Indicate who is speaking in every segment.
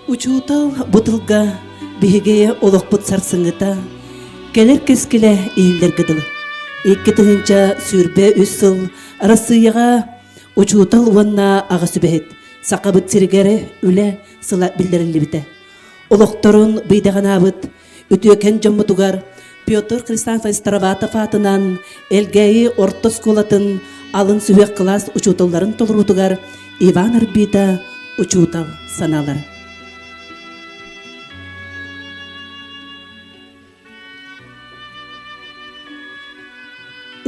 Speaker 1: Учутал бутылга биһиге олохпут сарсыңыта келер кескиле ииллер гыдыл. Икки тыгынча сүрбе үс сыл арасыйыга учутал уанна ага сүбэхит. Сакабыт сиригери үле сыла билдерилибите. Олохторун быйдаганабыт үтүөкен жоммутугар Петр Христанфа Староватов атынан элгейи орто сколатын алын сүбек класс учуталларын толурутугар Иван Арбита учутал саналар.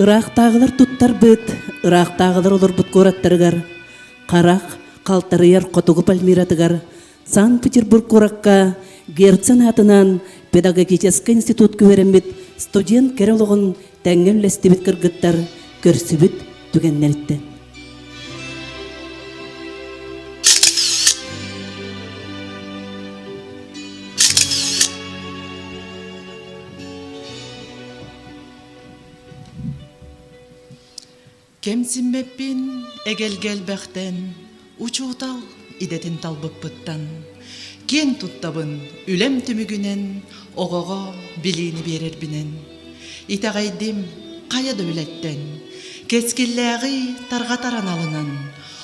Speaker 1: Ырақтағылар туттар быт, ырақтағылар олар бұт көраттарығар, қарақ, қалтарыяр қотуғы пальмиратығар, Санкт-Петербург көраққа Герцен атынан педагогический институт көверембет студент керелоғын тәңген лестебет кіргіттар көрсібіт түгеннерітті.
Speaker 2: Кемсинмеппин эгелгел бәхтен, учутал идетин талбыппыттан. Кен туттабын үлем түмүгүнен, оғоға билини берербинен. Итағайдим қаяды үлеттен, кескилләғи тарғатаран алынан,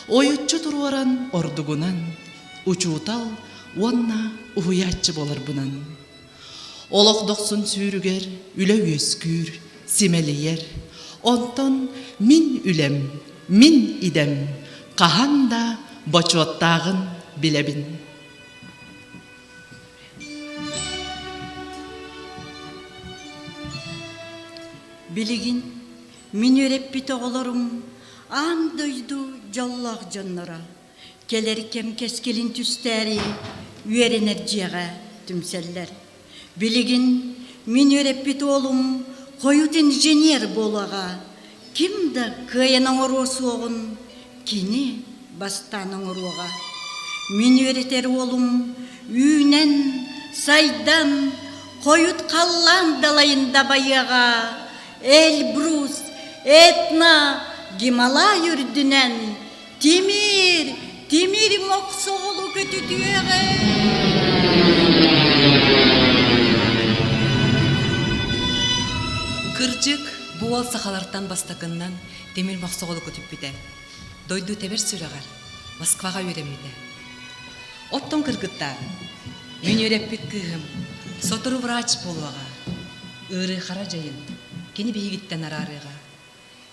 Speaker 2: ойутчу туруаран ордугунан, учутал уанна уhuятчы болар бунан. Олоқдоқсын сүйрігер, үлі өскүр, симелейер. Онтон мин үлем, мин идем, қаханда бочуаттағын билебин.
Speaker 3: Билигин, мин өреппит оғыларым, андойду жаллақ жаннара. Келер кем кескелин түстәри, үйеренер жиға түмселлер. Билигин, мин өреппит олым, қойут инженер болаға. Кимда кыйының ұрысы оғын, кини бастаның ұруға. Мин өретер олым, үйнен, сайдан, қойут қаллан далайында байыға. Эльбрус, Этна, Гималай үрдінен, Тимир моқсоғылы көтітіеғі.
Speaker 4: Кыржык буал сахалартан бастакыннан Темир моқсоғылы көтіп біде. Дойду тебер сүрағар, Москваға өреміде. Оттон кыргыттар, мен өреппит кыгым, сотыру врач болуаға, ыры қара жайын. Кені бейгіттен арарыға.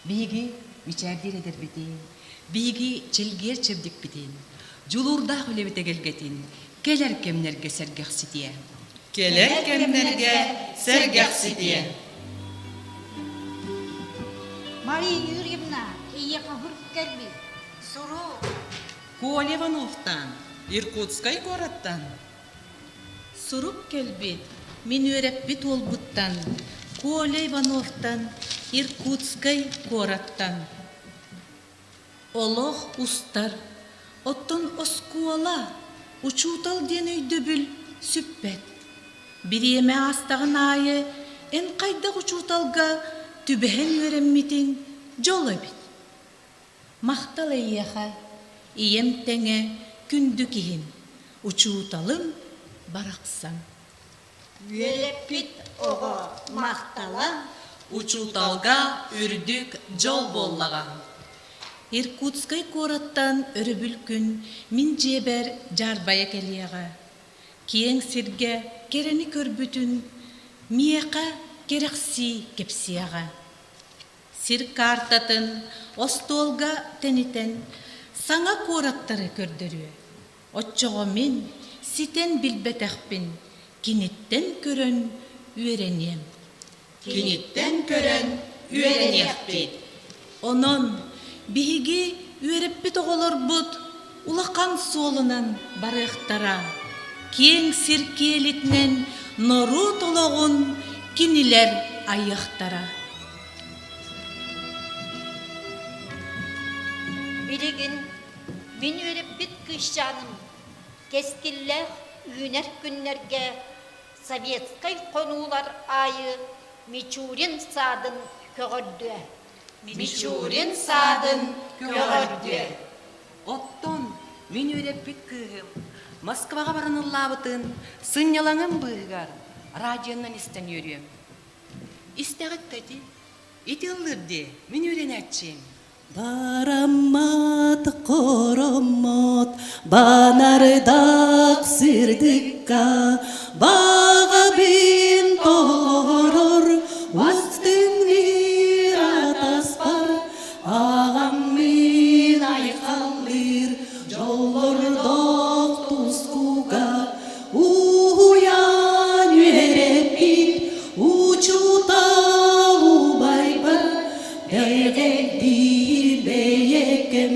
Speaker 4: Бейгі мичәрдер едер бітейін. Бейгі челгер чебдік бітейін. Жулурда хөлебіте келгетейін. Келер кемнерге сәргәқ сетия.
Speaker 2: Келер кемнерге сәргәқ сетия.
Speaker 5: Мария Юрьевна, ие қабыр кәрбі. Сұру.
Speaker 2: Коалевановтан, Иркутскай городтан.
Speaker 6: Суруп келбит, мен өреппит олбуттан. Коля Ивановтан, Иркутскай городтан. Олох устар, оттон оскуала, учутал ден өйдөбіл сүппет. Биреме астағын айы, эн қайдақ учуталға түбәхен өреммитин жол өбіт. Мақтал әйеға, ием тәңе күнді кейін, учуталым барақсан.
Speaker 5: Өреппит оға мақтала,
Speaker 4: Учуталга үрдік жол боллаған.
Speaker 6: Иркутскай городтан өрүбүл күн мин жебер жарбая келияға. Киең сирге керени көрбүтүн, мияқа керекси кепсияға. Сир картатын, остолга тенитен, саңа городтары көрдөрү. Отчоға мен ситен билбетәқпін, кинеттен көрін үйренем.
Speaker 2: Кинеттен көрін үйренекпет.
Speaker 6: Онон биһиги үйреппит оголор бут улақан солынан барықтара. Кең сиркелитнен нору толоғын кинилер айықтара.
Speaker 5: Билигин, мен өреппит кышчаным, кескиллер үйнер күннерге советскай қонулар айы Мичурин садын көгөрдү.
Speaker 2: Мичурин садын көгөрдү. Оттон
Speaker 4: Мен өреппит кыгым. Москваға бараныллабытын, сыннялаңым быгар. Радионнан истен өрем. Истәғіт тәді, ити ылырды, мен өренәтчим.
Speaker 1: Барамат коромот банардак сирдикка бага бин толорор вастын иратаспар агам мин айкаллир жолордок тускуга уян юрепит учутал убайбар beyekем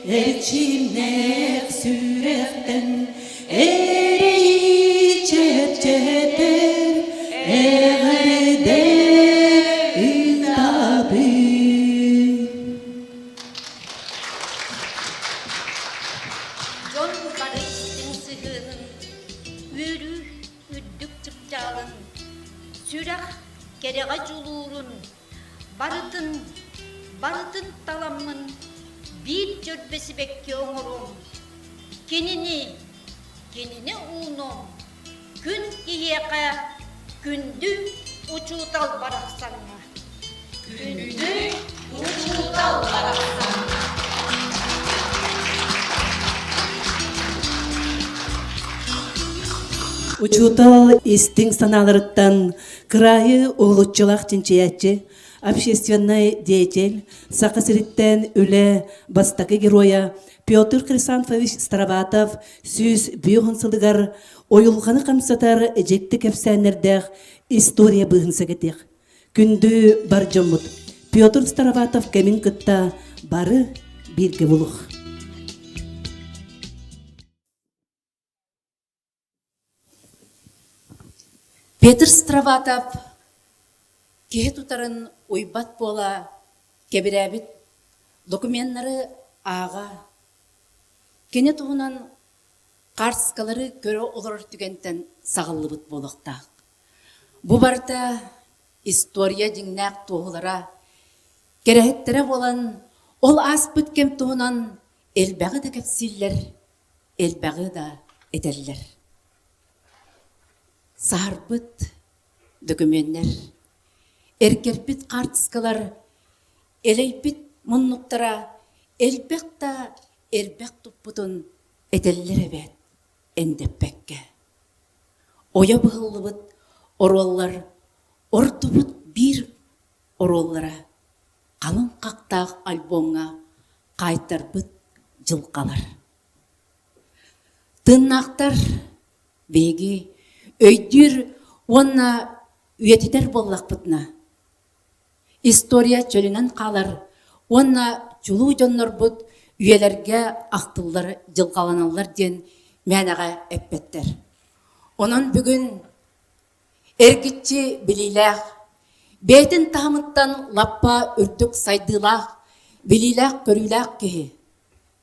Speaker 1: içimnek sürekten ereyi çetçeter eğrede intabı.
Speaker 5: Жон барыстың сығының, өрі үддік çıpçalın, sürak kereğe julurun, barıtın talamın, bir cörbesi bekki oğurum. Kenini uğunum, gün giyeka, gündü uçutal baraksanma. Gündü uçutal baraksanma.
Speaker 1: Учутал истин саналырыттан крайы улутчулак чинчиячы, общественный деятель, Сакасириттен үле бастакы героя Петр Хрисанфович Староватов сүз бүйіғынсылыгар ойылғаны қамсатар жекті кәпсәнердәқ история бұғынсығытық. Күнді бар жомыт. Петр Староватов кәмін күтті бары бірге бұлық.
Speaker 7: Петр Староватов кеhe тутарын ойбат бола кебірәбіт документтары аға кене туғынан қарсқалары көрі олар түгентен сағылыбыт болықтақ. Бұ барда история деңнәк туғылара керәхеттері болан ол ас бүткем туғынан әлбәғі да кәпсиллер, әлбәғі да етерлер. Сарбыт документтер эркерпит картскалар элейпит муннуктара элбекта элбек туппутун этеллер эбет эндеппекке оя быһыллыбыт ороллар ортубут бир ороллара калың кактаак альбомга кайтарбыт жылкалар тыннактар беги өйдүр онна үйетитер боллақпытна. История чөлінен қалар, онна чулу жоннор бұд үйелерге ақтылар, жылғаланалар ден мәнәға әппеттер. Онын бүгін әргітчі біліләқ, бәйтін тағымыттан лаппа үртік сайдылақ, біліләқ көріләқ кеге.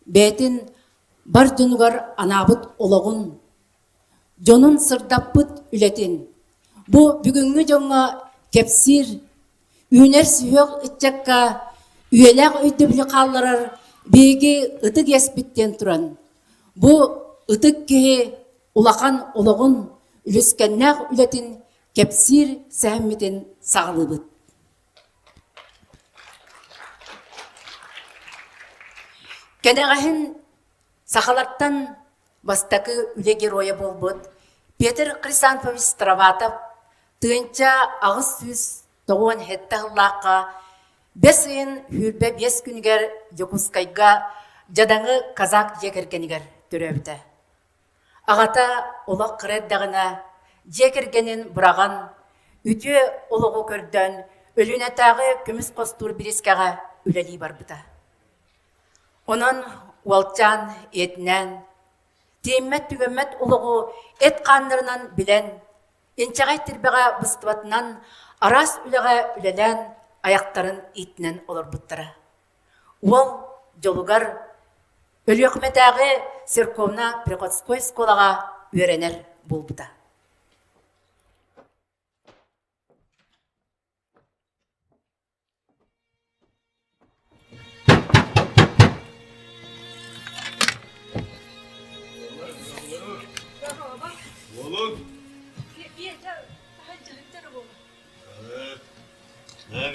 Speaker 7: Бәйтін бар жонуғар анабыт олығын, жонын сырдаппыт үлетін. Бұ бүгінгі жоңа кепсир, үйнер сүйек үтчекка, үйеләқ өйді білі қалларар, бейге ұтық еспіттен тұран. Бұ ұтық кеге улақан олығын, үліскеннәқ үлетін кепсир сәмметін сағылыбыт. Кәнәғахын сақалаттан бастақы үле героя болбыт, Петр Хрисанфович Староватов тыынча ағыз сүз тоғуан хеттағылаққа 5 үйін хүрбе 5 күнігер Якутскайға жадаңы казак жекергенігер түрөбді. Ағата олақ қыреддағына жекергенін бұраған үті олығы көрден өлінетағы күміс қостур бірескеға үлелі барбыда. Онын уалчан етінен Теймет түгемет олығы эт қандырынан білен, енчағай тірбеға бұстыватынан арас үліға үлелен аяқтарын итінен олар бұттыра. Ол жолугар өліқметәғі церковна Приходской сколаға өренер болбыда.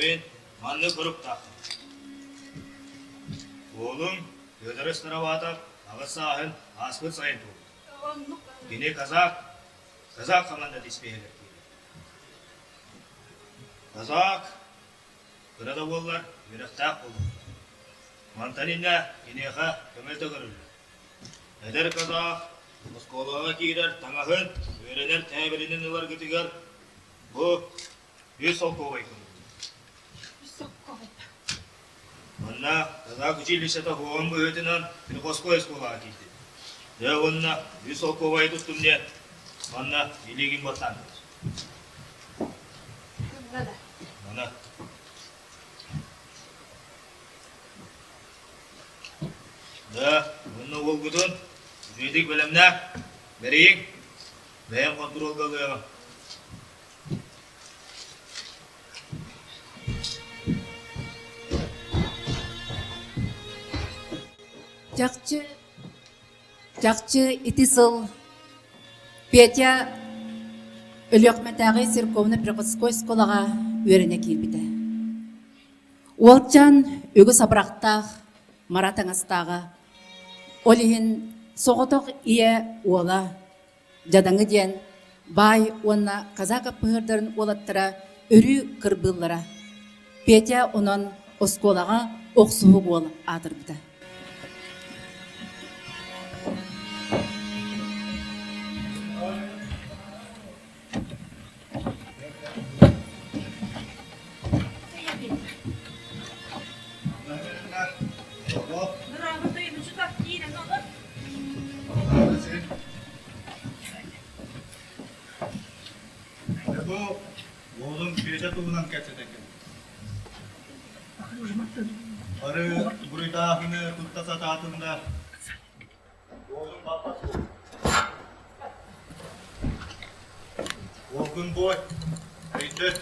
Speaker 8: Emin, manlı kurup taktım. Oğlum, gözleri sınava atıp, ağız sahın, askı sayın tuğdu. Yine Kazak kamanda dispeyler. Kazak, kırada bollar, yürektak buldu. Mantaninne, ineha, kömelte görüldü. Eder Kazak, Moskolağa girer, tanahın, öğrenir tebirinin yıllar gıtıgar. Bu, yüz sokovay konu. Onunla Kazak училищета хуон бөтінен Пирковской сколаға келді. Де онына yüz sokovay tuttum ne, onunla iligin batan. Ona. Da, onunla olgudun, ücredik bölümne, bereyim, benim kontrol kalıyor.
Speaker 7: Жақчы итисыл Петя Өлөкмәтәгы церковны Приходской сколага өрене килбите. Уолчан өгө сабырақтақ маратаңастағы олихин соғытық ие уола жадаңы ден бай онна казака пыгырдарын олаттыра өрі кырбыллара. Петя онон осколага оқсуы ол адырбыта.
Speaker 8: Bu oğlum Piyece tuğunan geçecek. Arı burada ahını tuttasa tahtında oğlum babası. Oğlum boy. Eydi.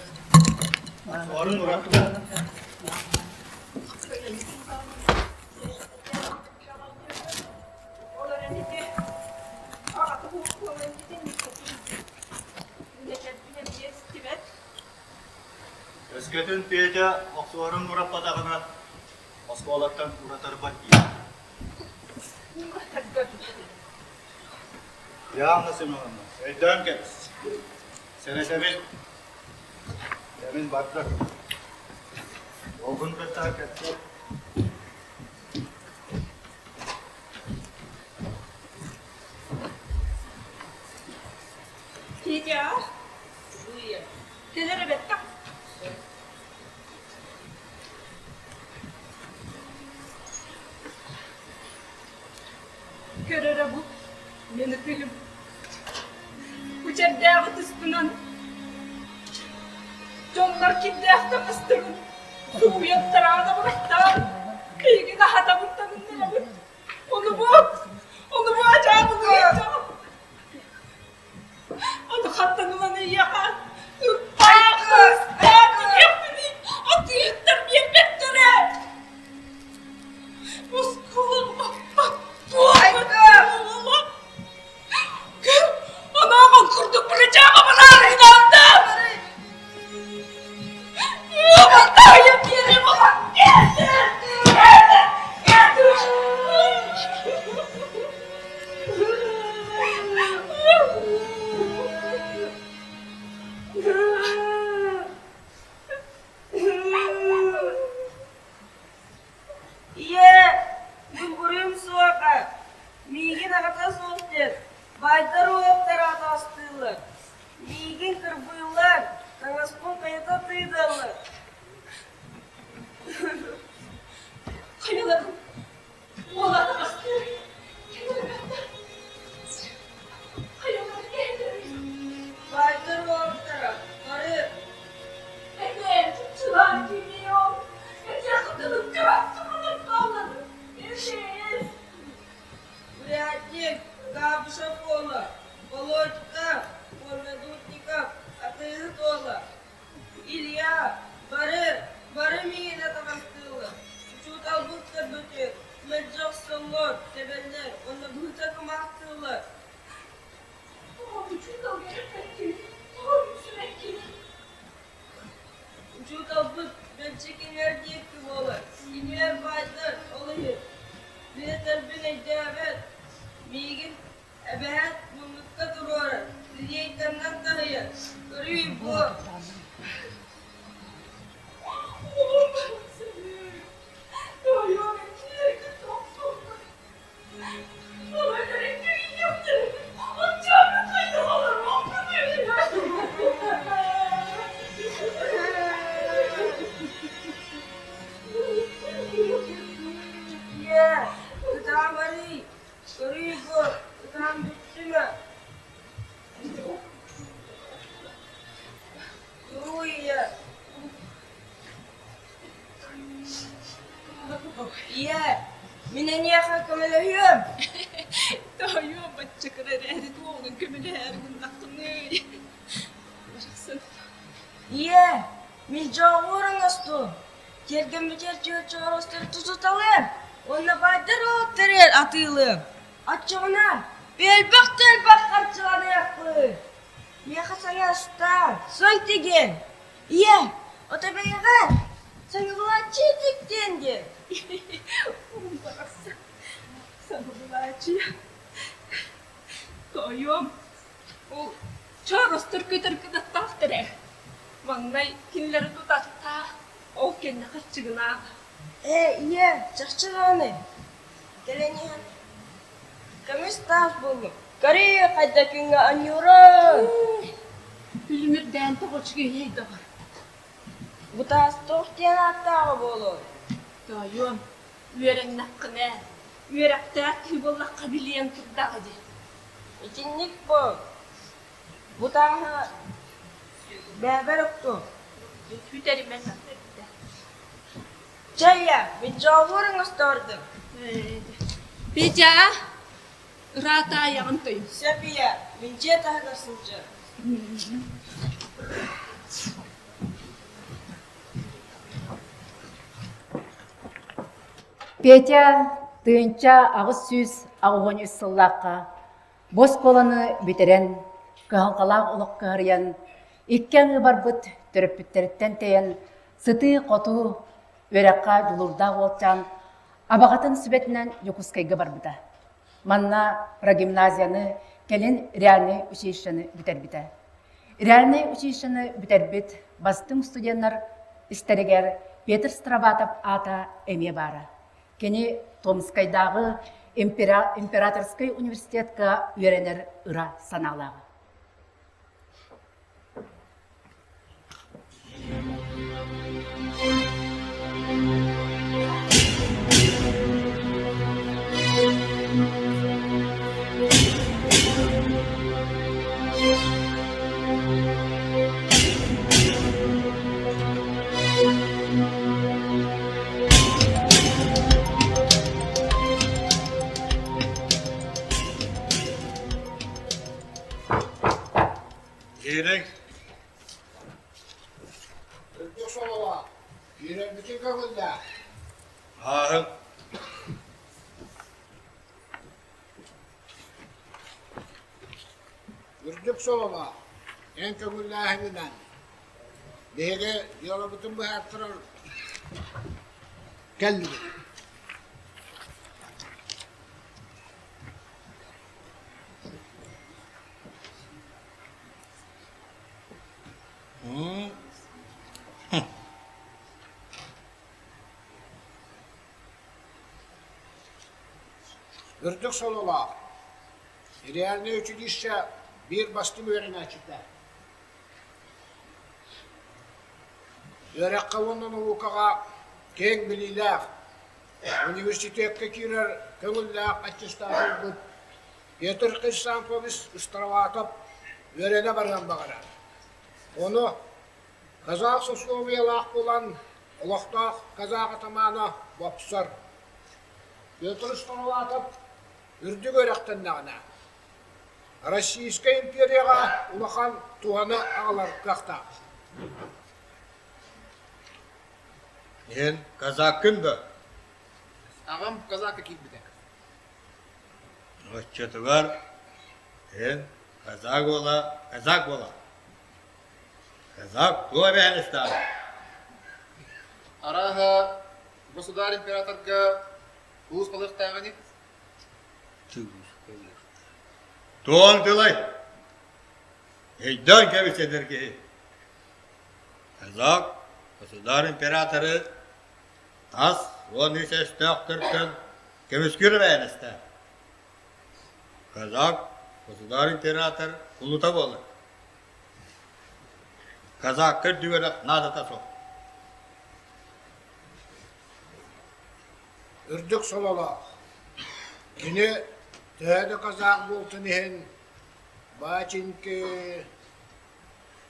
Speaker 8: Arın bıraktı. Eskiden Piyece oksuarın urappadağına Moskolattan uratarı batıyor. Ya nasıl mı? Eyden gel. Senin. Senin baktı. Oğlum betar gel.
Speaker 3: Piyetya. Kelere bekle. Körere bu. Beni film. Uçar davet üstünden. Jonlar kiddeğde mıstırın. Kuvvet tarağına bıraktan. Kıyıgına hata bıktanın ne? Onu bu acaba duyacağım. Onu katlanılan iyi yakan. Dur, kız, yapmayın. O tüyüttür, yemektir. Muskulum, bak, ana aman kurduk bıracağım ama inandım. Aman yerim ulan geldi. Bayдар ояқтар атастылы. Миген кырбыйлар, таңаспон кайта тыйдылы. Кайыларым, ола атастылы. Кайыларым келді. Bayдар ояқтара, бары. Эден, чылар кемейом. Эден құтылып кырапты мұнып қалады. Ешес. Врядник. Габшафола, Володька, Полмедутников, Атыгола, Илья, бары миіне тағастылы. Учут албутка бөтер, мәджақ сыллот, себелдер, оны бұлта кымақтылы. Учут албут çekinler diyekti bolu. İnver baydır olayı. Beter bile davet. Migin ebehet bulmukta durur. Diyekten tahıyı. Görüyü bu. Ya, kıtam arı. Görüyü bu. Kıtam bitti mi? Duruyor. Ya, mine niye hakkımılıyorum?
Speaker 6: Tayo, bacak rereri doğun kömüle her gün aklını. Bıraksın.
Speaker 3: Ya, min cağırın astu. Geldim bir yer çağırıstırı tututalım. Onunla baydır oturur atıyılım. Açığına, belbak harçılanı yapı. Miyaka sana astar, son tegen. Ya, o da beyler. Sana bulaşçı diktendi.
Speaker 6: Bıraksın. Sana bulaşı. Tayo, o çağrıstır kıtır tahtire. Mangay kinleri tutatta. O kendi kaççığına.
Speaker 3: Ya, çakçılanı. Geleni. Kamis tas bulu. Kari kaydakınga anyurun.
Speaker 6: Bilmirden toğuç geyeydi var.
Speaker 3: Bu tas tohtiyan attağı bulu.
Speaker 6: Tayo, üyeren nakkine. Üyerekte kibolla kabiliyen turdağı di.
Speaker 3: İçinlik bu. Bu tağı beraber oktu.
Speaker 6: Hüterim ben nakkine.
Speaker 3: Çaya, bir cavurun ıstardım.
Speaker 6: Beca, rata ayağın toyum.
Speaker 3: Sepiye, bir cet ahlasınca.
Speaker 7: Петя тыынча агыс сүз агугон ыссыллаакка бос боланы битерен кыһалкалаах олох кыһарыян иккен барбыт төрөппүттериттен тейен сыты коту үөракка жулурдаах болчаан абагатын сүбетинен юкускайга барбыта. Манна прогимназияны келин реальный училищаны бүтербите. Реальный училищаны бүтербит бастың студенттар истерегер Петр Страватов ата эме бара. Кені Томскайдағы императорский университетка үйренер ыра саналағы.
Speaker 8: Gelin.
Speaker 9: Öldük solala. Yürek bütün kakılda.
Speaker 8: Ahım.
Speaker 9: Öldük solala. En kakılda ahiminden. Dehege yola bütün bu hatırır. Geldi. Ördük solala. Реальное училище bir bastım öğrenecekler. Öğretmen onun ukağa keng bililer. Üniversiteye girer, kömürler açısından bu. Yeter kışsan polis ıstıravatıp öğrene vargan bağırar. Onu Kazak sosyologiyalak olan Ulaştaq Kazak atamanı bapsar. Yeter ıstıravatıp ürdük öğretmen dağına. Российская империяға улахан туғаны ағалар қақта.
Speaker 8: Мен казак кімді?
Speaker 9: Ағам казак екенбіде.
Speaker 8: Отчетығар, мен казак бола. Казак туа бәністан.
Speaker 10: Араха государь императорга уыз балықтағыны.
Speaker 11: Туан тылай. Eydan kevisedir ki. Kazak, gosudar imperatörü tas, onu ses döktürtün, keviskür beğeniste. Kazak, gosudar imperatör kuluta olur. Kazak kır düverek nadata sok.
Speaker 9: Ürdük solala. Kini tühede kazak bultun ihin. Bacınki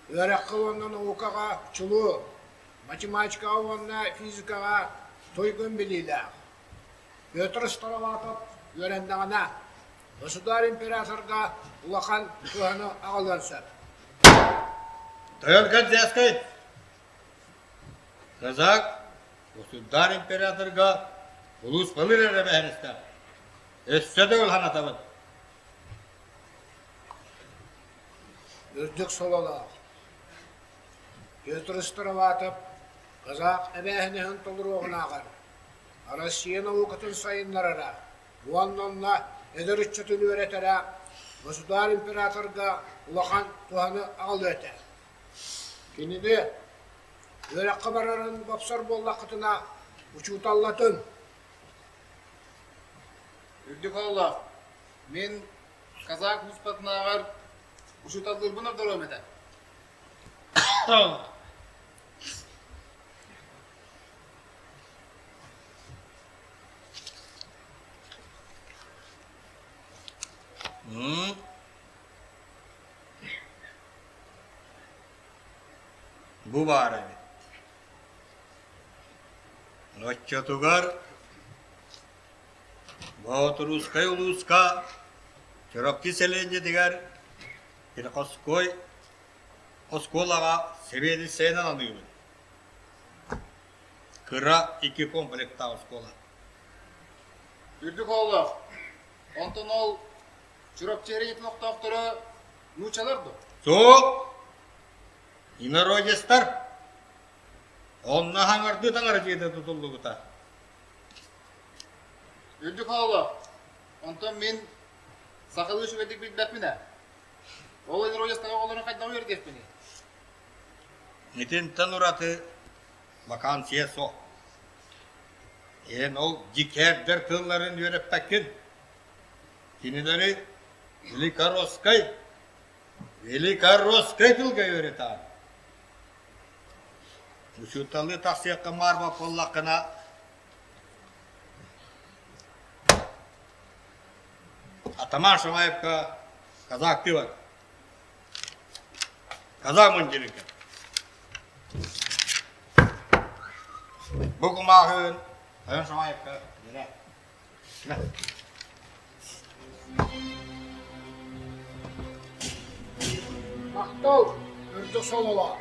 Speaker 9: örek kıvandan okuğa çulu. Matematika olanla fizikaga toygun biliyla. Götür staravatop öğrendiğine. Gosudar imperatorga ulakan tuhanı ağlarsa.
Speaker 11: Toyol kaç yaskayt. Kazak, gosudar imperatörga ulus balır ere beğeniste. Essede ol hanatavın.
Speaker 9: Ürdük solala. Götür staravatop kazak ebehinihin tolur oğuna ağır. Arasiyana avukatın sayınlarara. Bu anlamda ederüççütün öğretere. Gosudar imperatorga ulakan tuhanı ağlı öte. Kini de örek kabararın bapsar bollakıtına uçutallatın.
Speaker 10: Үрдік Allah. Мен казак мұспатына ағар ұшыталдыр бұныр дұрым еті.
Speaker 11: Bu var evet. Ноччатугар, Баотурускай улуска, Чорапки селенде дигер, Киркоской, Осколага себеди сенен анıyım. Kıra 2 komplekta oskola.
Speaker 10: Үрдік Allah. Онтон ол чүрапчері етмақ доктора нучаларды.
Speaker 11: Soğuk, inarojestler, Onna hangardı tangar jede tutuldu kuta.
Speaker 10: Үрдік Allah. Онтон мен сақылы шүбедік білбәт міне. Ол елер ойастаға оларын қайдан өйер деп мені.
Speaker 11: Nitin tanuratı vakansiye so. O dikerder tılların yönetmekin. Kinileri Velikaroskay tılga yönetan. Uçutalı tasya marba pollakına Ataman Şamayevka Kazak var. Kazak mıncırıkı. Bu kumahın Ayın Şamayevka yine.
Speaker 9: Maktol, ürdük solala.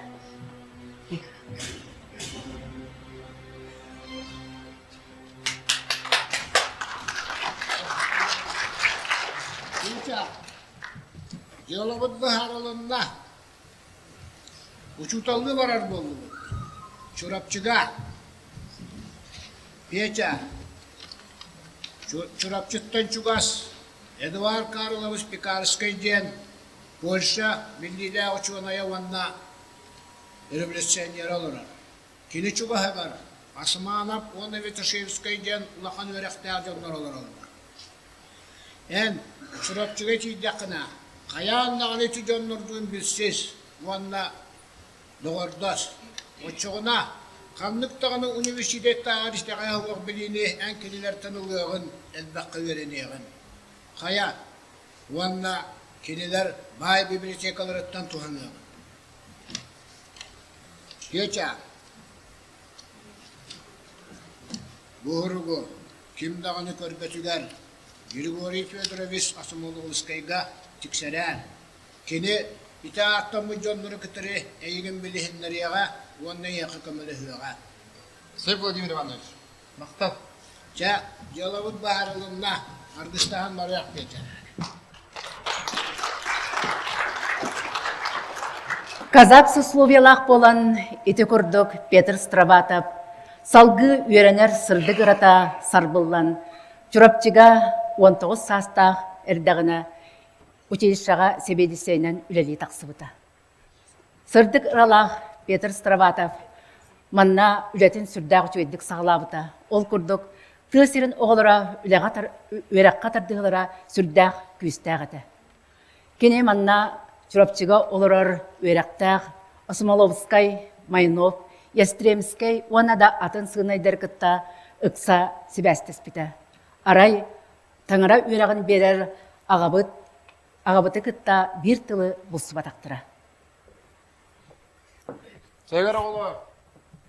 Speaker 9: Uça, yolabıdlı haralığında uçutallı varar bollu. Çorapçıga. Peça. Çorapçıttan çugas. Eduard Karlovich Pekarskay'den Польша миллиле ученая ванна революционер олар. Кини чугахагар Асманов он Витошевскайден улахан өрәхтәҗәннәр олар. Эн чурапчыга тидәкна каяннагы тиҗаннардан билсез ванна догордас. Очугына Канлыктагы университет тарихтагы хакык билини әнкеләр танылыгын әлбәккә веренеген. Кая ванна Kiniler bay bibliotekalarından tuhanıyor. Geçe. Bu hurugu kim dağını körbetüler Grigoriy Fyodorovich Asimolovskayga tikseren. Kini itaattan bu canları kıtırı eğin bilihinleriye ondan yakı kömeli hüya.
Speaker 10: Sayın Vladimir Ivanoviç. Maqtat.
Speaker 9: Ça, Yalavut baharılığına Argıstahan barayak geçer.
Speaker 7: Казак сословиялах болан ити курдук Петр Страватов, Салгы үйренер сырды кырата сарбыллан, чурапчыга 19 састақ эрдағына училищаға себедисейнен үлели тақсыбыта. Сырдык ыралақ Петр Страватов манна үлетін сүрдәғ чөйдік сағылабыта. Ол күрдік тысырын оғылыра үйрәққа тардығылыра сүрдәғ күйістәғыты. Кене манна чурапчыга олырар үйрәқтәғ Осмоловскай, Майнов, Ястремскай, оны да атын сығынайдар кытта ықса себәстес біті. Арай таңыра үйрәғын берер ағабыты кытта бір тылы бұлсы батақтыра.
Speaker 10: Сөйгер оғылы.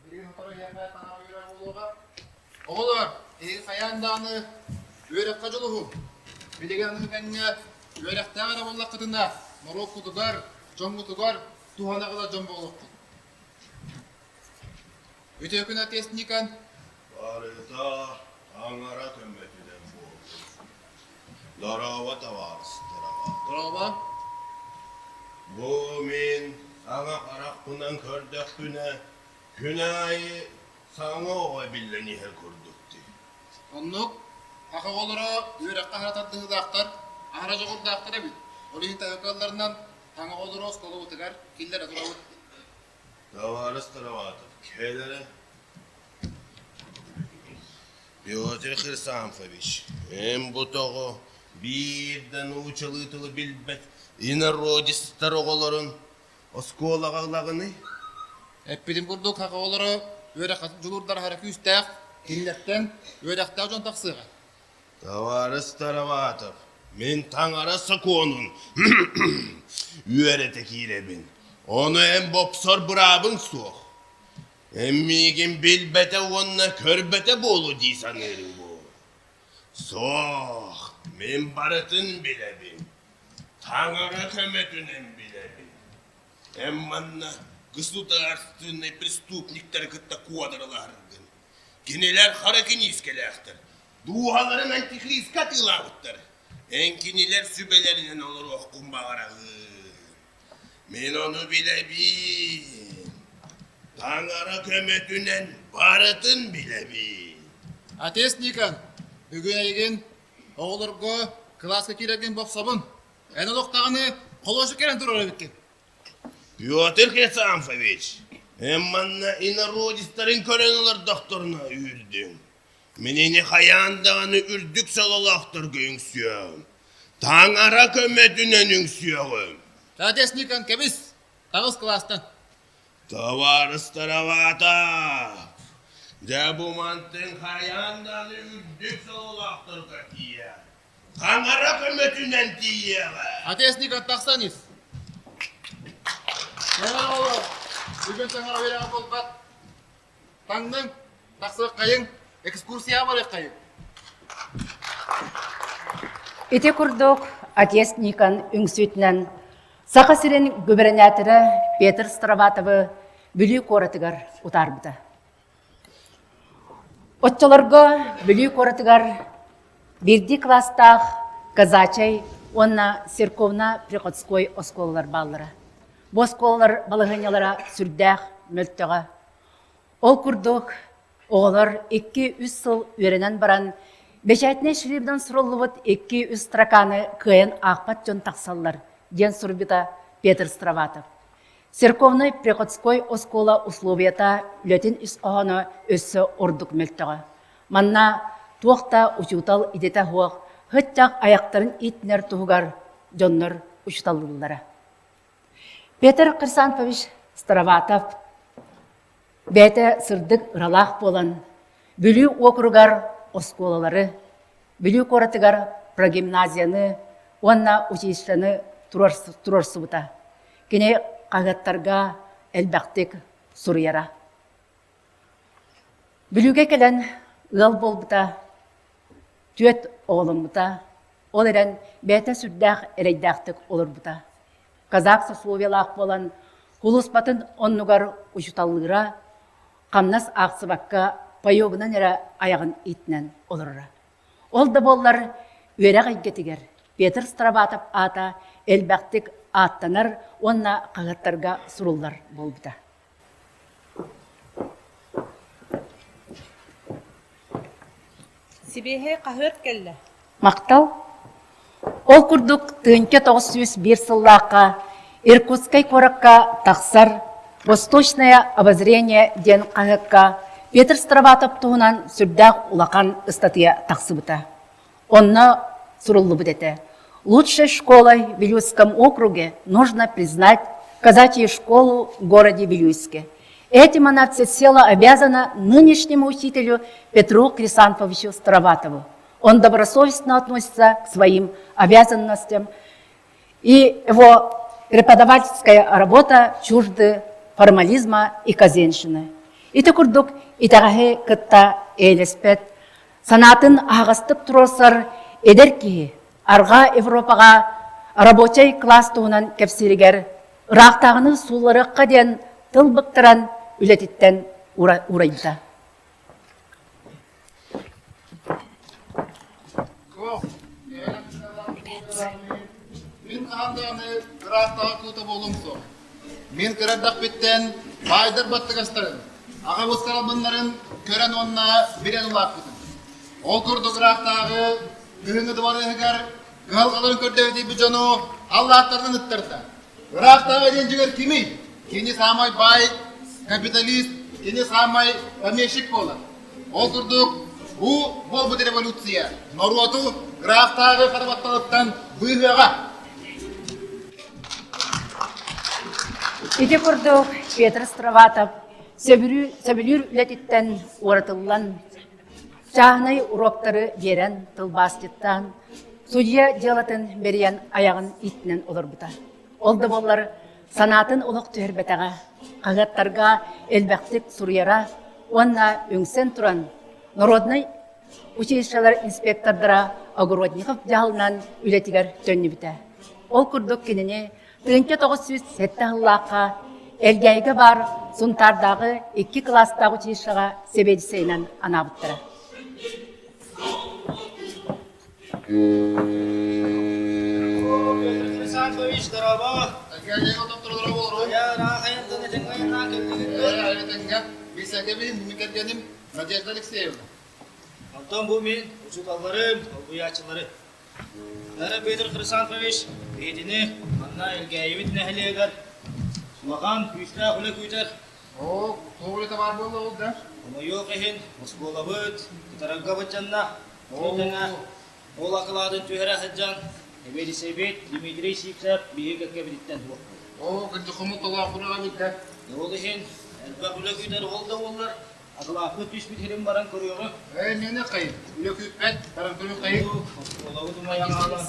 Speaker 10: Бірген ұтары ембәй таңа үйрек оғылыға. Оғылы, егі қаяндағыны үйрекқа жолығы. Білеген үнгенне үйректәғі да болақ қытында. Морок құтығар, жон құтығар, туғана қыла жон болық. Өте өкін әтесін екен.
Speaker 12: Барыта аңара көмметіден болды. Дарава таварыстыраға.
Speaker 10: Дұрауба?
Speaker 12: Бұл мен аңа қарақ бұнан көрдік күні, күні айы саңа оға білленіге көрдікті.
Speaker 10: Оннық, ақа олыра үйрекқа харатардығы дақтар, ағара жоғыр дақтар әбіт. Олығы тәуекаларынан таңа олыра осқолы ұтығар, келдері тұра ұтты.
Speaker 12: Таварыстыраға атып, келері. Петр Хрисамфович, бұтығы бірден ұчылытылы білбет, инародистар оғыларын осколағағылағыны.
Speaker 10: Әппеден бұрдық ақа олыра үйрек жұлырдар харакы үстәқ, кенлеттен үйректәқ жон тақсыға.
Speaker 12: Таварыстыраға атып, мен таңара саконын үйереті кейребін. Onu en boksor brabın soğuk. Emmigin bilbete onunla körbete bolu deysen erin bu. Soğuk, men barıtın bilebin. Tanara kömetünen bilebin. Emmanna государственный преступниктер кытта куадырыларыгын. Кинелер харакин искелектер. Дуаларын антихристка тылабыттыр. Enkiniler sübelerinden olur okun bağırağın. Men onu bilebin. Tanara kömetünen barıtın bilebin.
Speaker 10: Атес Никан, бүгін еген оғылырға класқа келерген бақсабын. Ән олықтағыны қолошы керен тұрары біткен.
Speaker 12: Петр Хрисамфович, emmanna inarодистарын көрен олар докторына үрдің. Менені қаяндағыны үрдік салалақтыр көңсүйім. Таңара көметінен үңсүйім.
Speaker 10: Атес Никан кебіс, тағыз кластан.
Speaker 12: Таварыстыраватап. Дәбумантын қаяндағыны үрдік салалақтыр көтие. Таңара көметінен тиеға.
Speaker 10: Атес Никан тақсаныз. Менің олы, бүгін таңара өйреға болғат. Таңның тақсы қайың, экскурсия бар қайың.
Speaker 7: Ите күрдік Атес Никан үңсүйтінен Сақа сирен губернаторы Петр Страватовы бүлі қорытығар ұтарбыды. Отчыларға бүлі қорытығар бірді кластақ казачай, онна церковна-приходской осколалар баллары. Босколалар балығынялара сүрдәқ мөлттіға. Ол күрдік оғылар 2-3 сыл өренен баран, бешәтіне шіребден сұрылыбыт 2-3 страканы күйен ақпат жон тақсалар. Ден сурбита Петр Страватов. Церковный приходской оскола условията лөтін үс оғаны өссі ордық мөлттіға. Манна туақта учутал идете хуақ, хыттақ аяқтарын итнер туғығар жоннар учуталылары. Петр Хрисамфович Страватов бәті сырдық ұралақ болан, бүлі округар осколалары, бүлі қоратығар прогимназияны, онна училищаны турарсы бұта. Кене қағаттарға әлбәқтік сұрыяра. Бүліге келен ұғал бол бұта, түйет оғылым бұта, ол әрен бәті сүрдәқ әрейдәқтік олыр бұта. Казак сословиялақ болан, құлыспатын оннығар ұшыталығыра, қамнас ақсыбаққа пайоғынан әрі аяғын итінен олырыра. Ол да боллар өйрақ айгетігер. Петр Страватов ата әлбәқтік аттанар, онна қағаттарға сұрулар болбыда.
Speaker 6: Сибехе қахырт келді.
Speaker 7: Мақтал. Ол күрдік тыынча 901 сыллаққа Иркутской коракка тақсар Восточное обозрение ден қағыққа Петр Страватов туынан сүрдақ улақан ыстатыя тақсыбыта. Онна суруллы бідеті. Лучшей школой в Вилюйском округе нужно признать казачью школу в городе Вилюйске. Этим она всецело обязана нынешнему учителю Петру Крисанфовичу Страватову. Он добросовестно относится к своим обязанностям, и его преподавательская работа чужды формализма и казенщины. Ити күрдік итағахи кытта эйлеспет, санатын ағыстып тұросыр едерки арға Европаға рабочий класс туынан кепсиригер, рақтағыны сулары қаден тыл бұқтыран үлетіттен урайда.
Speaker 10: Мен қағандағыны рақтаға тұлты болым соң. Мен кірардақ біттен байдар баттығастарын, аға бұстар албынларын көрен онына берен ұлақ бұдым. Ол күрдік рақтағы үйіңі дұбары егер ғалғаларын көрдеуді бұл жону Аллахтардың ұттырды. Рақтағы ден жүгер кемей, кені самай бай, капиталист, кені самай помещик болар. Ол күрдік бұл бұл революция. Норвату рақтағы қарабатталықтан бұйғаға.
Speaker 7: Ити күрдік Петр Страватов сөбілір үлетіттен оратылан, чағынай уроктары берен тылбастеттан, судья делатын берген аяғын итінен олар бұта. Олды болар санатын олық түрбетаға, қағаттарға әлбәқтік сұрияра, онна өңсен тұран, народный училищалар инспектордара Огородников жағылынан үлетігер төнні біті. Ол күрдік кеніне 1907 жыллаққа әлгәйгі бар сұнтардағы 2 класстағы училищаға себедісейнен анабыттыры.
Speaker 8: Антон Бумин, учуталларым, албуячылары. Әрі Петр Хрисанфович, бетіне, анна әлгәйімет нәхілегер. Сулақан, күшті құлы көйтер.
Speaker 10: О, тоғылеті бар болы ол да?
Speaker 8: Ома йоқ ехін, Москола бұд, Кытарагға бұд жанна. Өйтіңа, ол ақыладың түйірі қыджан. Әбеді себет, Дмитрий Сипсап, бейгі кәбіреттен туық.
Speaker 10: О, күнді құмы тола құраға бітті.
Speaker 8: Ол ехін, әлбә құлы көйтер олды олар. Ақылақы түспет херім баран көріғі.
Speaker 10: Мені қайын, үлі көйтпәт, баран көрі қайын.
Speaker 8: Олауы думайын ала.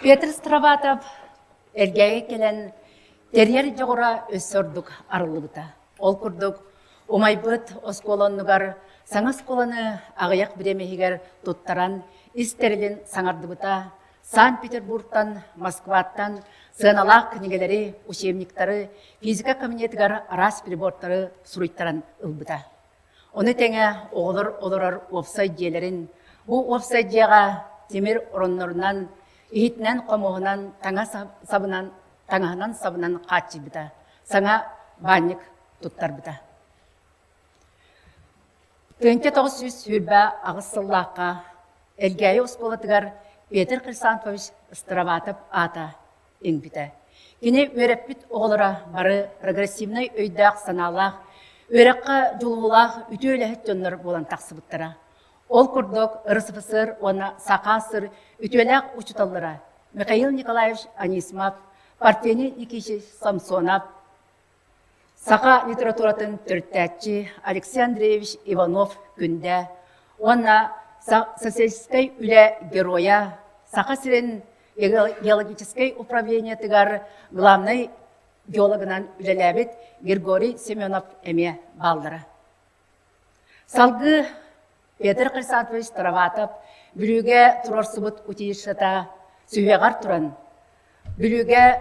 Speaker 7: Петр Страватов әргәйі келен терьер жоғыра өссордық арылы бұта. Ол күрдік омай бұд осколонығар саңа сколаны ағаяқ біремегер тұттаран истерлин саңарды бұта. Санкт-Петербургтан, Москваттан сыналақ книгелері, учебниктары, физика кабинетігар арас приборттары сұруйттаран ұлбыта. Оны тәңе олар офсайд жиелерін, бұл офсайд жиға темір оронларынан, ихитнен қомуғынан, таңағынан сабынан қатшы бұта. Саңа банник тұттар бұта. 1900 сүрбә ағысыллаққа әлгәйі ұсқолатығар Петр Крисанфович Страватов ата еңбіті. Кені өреппіт оғылыра бары прогрессивный өйдақ саналақ, өрекқа жолғылақ үтөлі жонлар болан тақсыбыттыра. Ол күрдік РСФСР, оны Сақасыр, үтөләқ учуталлыра. Михаил Николаевич Анисимов, Партений Никишевич Самсонов, Сақа литературатын түрттәтчі Алексей Андреевич Иванов күнді, оны социалистской үлі героя, Сақа сирен геологической управление тыгар главный геологынан үлеләбет Григорий Семенов әме балдыра. Салғы Петр Крисанфович Страватов бүліге тұрарсыбыт училищата сүйеғар тұран. Бүліге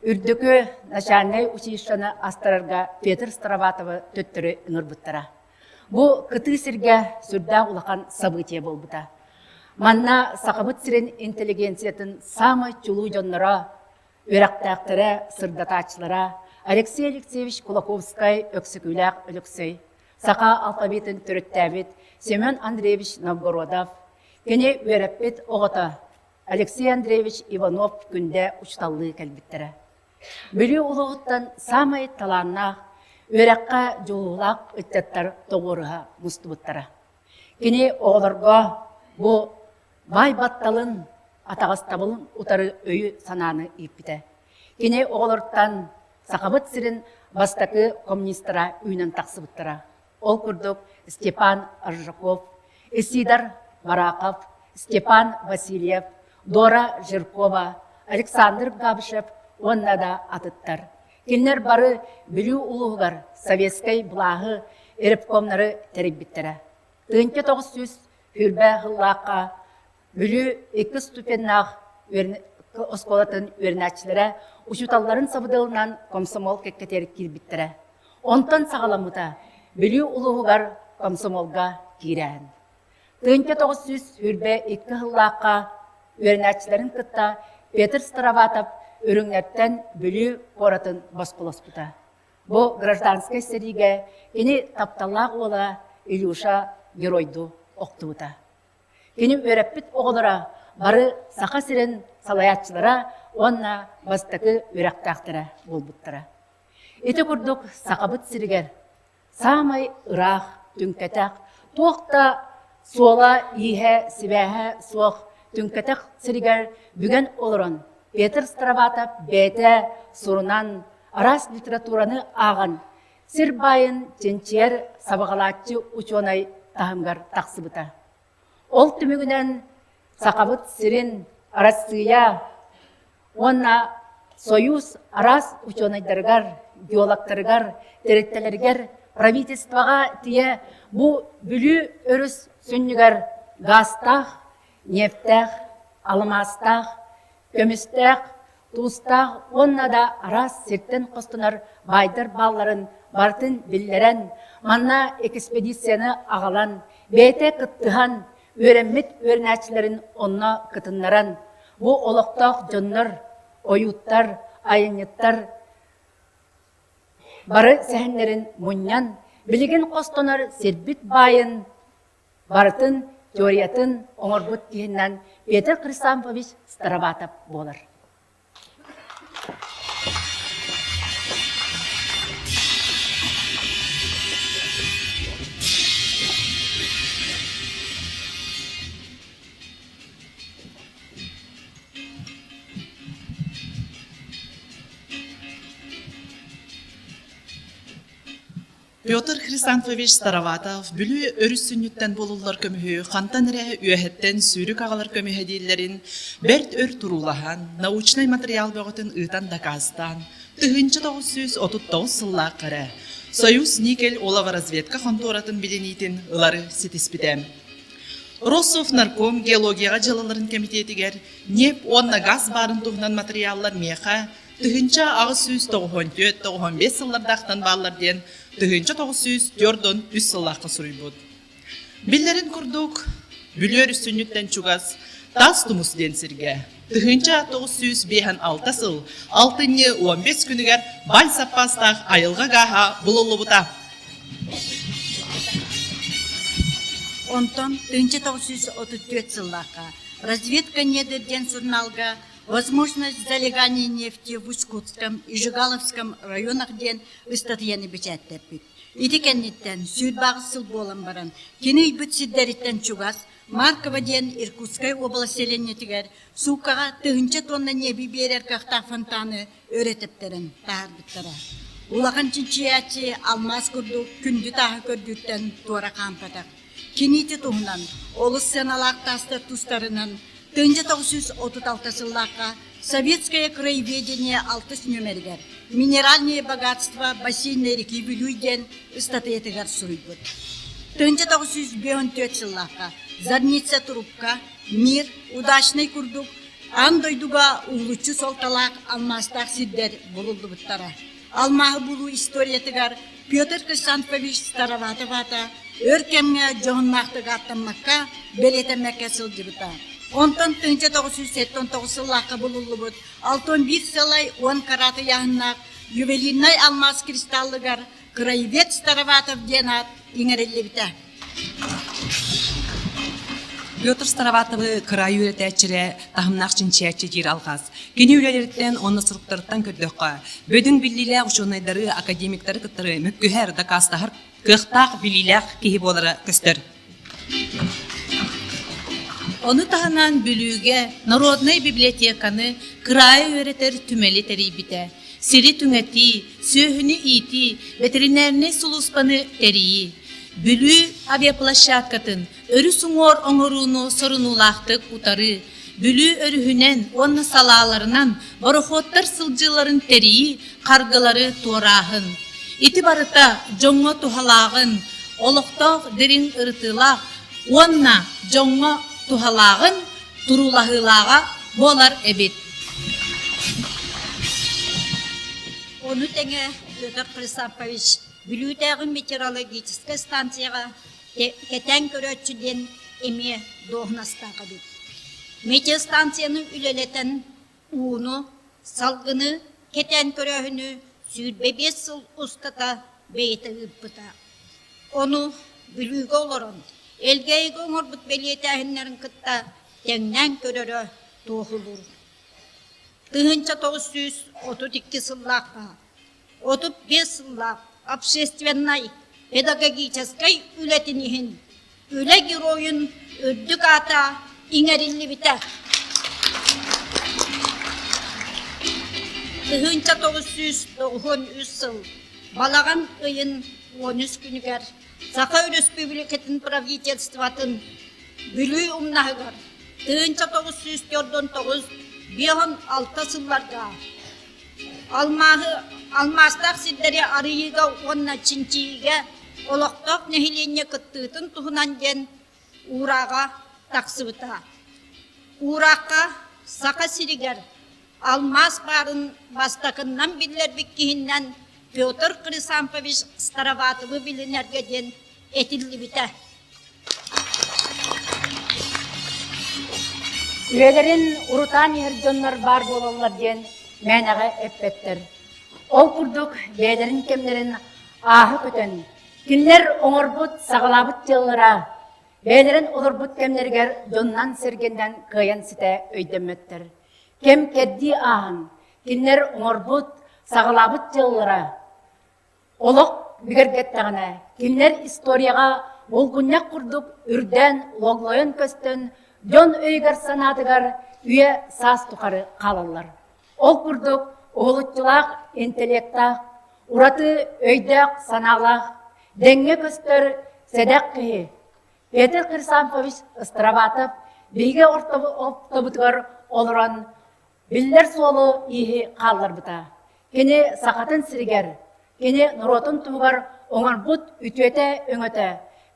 Speaker 7: үрдікі начальный училищаны астырарға Петр Страватовы төттірі үңір бұттыра. Бұл кыты сірге сүрді ұлақан событие бол бұта. Манна сақабыт сирен интеллигенциятын самый чулу жоннора, өрәктәқтері, сырдатачылара, Алексей Алексеевич Кулаковскай өксікүләк өліксей, сақа алфавитін түріттәбет Семен Андреевич Новгородов, кене өрәппет оғыта Алексей Андреевич Иванов күнде ұшталлы кәлбіттірі. Бүлі ұлығыттан самай таланнақ, өрәққа жолулақ үттеттар тоғырыға мұстыбыттары. Кене оғыларға бұ бай батталын, атағастабылын ұтары өйі сананы еппіті. Кене оғылырттан сақабыт сірін бастақы коммунистара үйнен тақсыбыттыра. Ол күрдік Степан Аржаков, Исидар Барақов, Степан Васильев, Дора Жиркова, Александр Габышев, онна да атыттар. Келнер бары білу ұлығығар советскай бұлағы еріпкомнары тәрібіттірі. 1900 үрбә ғыллаққа білу 2 ступеннақ осколатын өрнәтчілері ұшуталларын сабыдылынан комсомол кәккетері келбіттірі. Онтан сағаламыта білу ұлығығар комсомолға кирән. 1900 үрбә 2 ғыллаққа өрнәтчілерін кытта Петр Староватов өріңнәттен білу қоратын басқылоспыта. Бұ гражданскай сериге кені тапталлақ ола Илюша геройду оқтуыта. Кені өрәппіт оғылыра бары сақа сирен салаятчылара онна бастықы өрәқтақтыра болбыттыра. Еті күрдік сақабыт сиригер, самай ұрақ, түнкетақ, тоқта суола иһе сибәһе суох түнкетақ сиригер бүген олырын. Петр Староватов бәті сұрынан арас литератураны ағын, сир байын тенчер сабағалатчы учонай тахымгар тақсыбыта. Ол түмігінен сақабыт сирин арасыя, онна союз арас учонайдаргар, геологтаргар, тереттелергер, правительстваға тие бұ бүлі өріс сүннігер гастақ, нефтақ, алмастақ, көмістақ, туыстақ, онна да арас сирттен қостынар байдар балларын бартын білдерен, манна экспедицияны ағалан, бәйті қыттыған, өрәммет өрнәтчілерін онна қытынларан, бұ олықтақ жоннар, ойуттар, айынеттар, бары сәхінлерін мұньян, білеген қостынар сербит байын, бартын, теориятын оңырбыт кейіннен Петр Хрисампович Староватов болыр.
Speaker 2: Петр Хрисантович Староватов бүлі өріссүнніттен болулар көміхі, қантан әрі үйәхеттен сүйрік ағалар көміхі дейлерін бәрт өр тұрулахан, научнай материал бөғытын ұйтан дақастан, 1939 сылла қыры, Союз Никель олава разведка конторатын біленейтін ұлары сетеспітем. Росов нарком геологияға жылыларын комитетігер, неп онна газ барын тұғынан материаллар меха, 1994-95 сыллардақтан балларден 1904-3 сыллаққа сұрый бұд. Білдерін күрдік, бүлер үстінліктен чугас, тас тұмыс денсірге. 1905-6 сыл, 6-15 күнігер бай саппастақ айылға ғаға бұлылы бұта.
Speaker 5: Онтон 1934 сыллаққа разведка недерден журналға возможность залегания нефти в Ускутском и Жигаловском районах ден ыстатыяны бечәттәппит. Идекеннеттен сүйд бағысыл болан баран, кені үбіт сиддеріттен чугас, Маркова ден Иркутскай обласеленетігер суқаға 2 тонна неби берер қақтақ фонтаны өретіптерін тағырбыттара. Улаған чинчиячи алмаз күрді күнді тағы көрдіттен туара қампадақ. Кенеті тұғынан, олыс сеналақ тастар тұстарынан 1936 сыллаққа советское краеведение 6 нөмергер, минеральные богатства бассейной реки Вилюйден ыстатыетігер сұрыйбыд. 1954 сыллаққа Зарница Трубка, Мир, Удачный Курдук, Андойдуга улучу солталақ алмастақ сиддер болулды бұттара. Алмағы бұлу историятығар Петр Хрисантович Староватовата өркемге жоғыннақты қаттамаққа белетемекке сылдыбыта. Онтан 1979 сыллаққа бұлылы бұд, 61 сылай 10 караты яғыннақ, ювелиннай алмаз кристаллыгар краевед Староватов денат иңерелі біті.
Speaker 4: Петр Староватовы кырай үйретәчіре тахымнақ чинчиячы жер алғаз. Кені үлелерден оны сұрыптарыттан көрдіққа. Бөдің білілі ұшынайдары академиктары кыттары мүккүхер дакастахыр кықтақ білілі кейі болары көстір.
Speaker 13: Onu tahanan bülüge Народный библиотеканы kırayı öğretir tümeli teribite. Siri tüngeti, söhünü iti, veterinerine suluspanı teriyi. Bülü aviaplashadkatın, örü suңor oңoruunu sorunulaqtık utarı. Bülü örühünen, onna salalarından, borokhottar sılcıların teriyi, kargıları tuarahın. İtibarıta jongo tuhalağın, oloqtaq derin ırtılaq, onna jongo tuhalağın turulahılağa bolar ebit.
Speaker 5: Onu tenge Петр Хрисантович Білүүдегі метеорологический станцияға кетен көрөтчүден эме доғнастағы бит. Метеостанцияны үлелетен уыны, салғыны, кетен көрөхіні сүйірбе 5 сыл ұстата бейті ұппыта. Onu білүүгө олорон, элгейгі оңыр бұт белиетәхінлерін кытта теңнен көрөрі тоғылыр. 1932 сыллаққа, 35 сыллақ общественной педагогической үлетінігін үле геройын үрдік ата иңерілі біті. 1993 сыл балаған ұйын 13 күнігер Саха Республикатын правительстватын бүлі ұмнағығар 1949 5-6 сылларға Алмастақ сиддері арыйыға онна чинчиге олықтақ нәхилене күттіғытын тұғынан ден ұраға тақсыбыта. Ураққа сақа сиригер алмаз барын бастақыннан білер біккейіннен Петр Хрисантович Староватовы білінергеден етілі біті.
Speaker 7: Üyelerin urutan yerdönler бар болалар ден мәнәға әппеттір. Ол күрдік бәдерін кемдерін ахы көтен. Кинлер оңырбұт сағылабыт жылыра. Бәдерін олырбұт кемдергер жоннан сергенден кыян сіте өйдеметтір. Кем кәдді ахын. Кинлер оңырбұт сағылабыт жылыра. Олық бігергеттіғіне. Кинлер историяға ол күннек күрдік үрден, логлойын көстен, жон өйгер санатығар үйе сас тұқары қалалар. Ол күрдік оғытчылақ, интеллектақ, ураты өйдек саналақ, денге көстер седек қиы. Петр Хрисантович Староватов бейге ортобытығар олыран білдер солы ехі қалылар бұта. Кені сақатын сірігер, кені нұротын тұғар оңар бұт үтеті өңөті.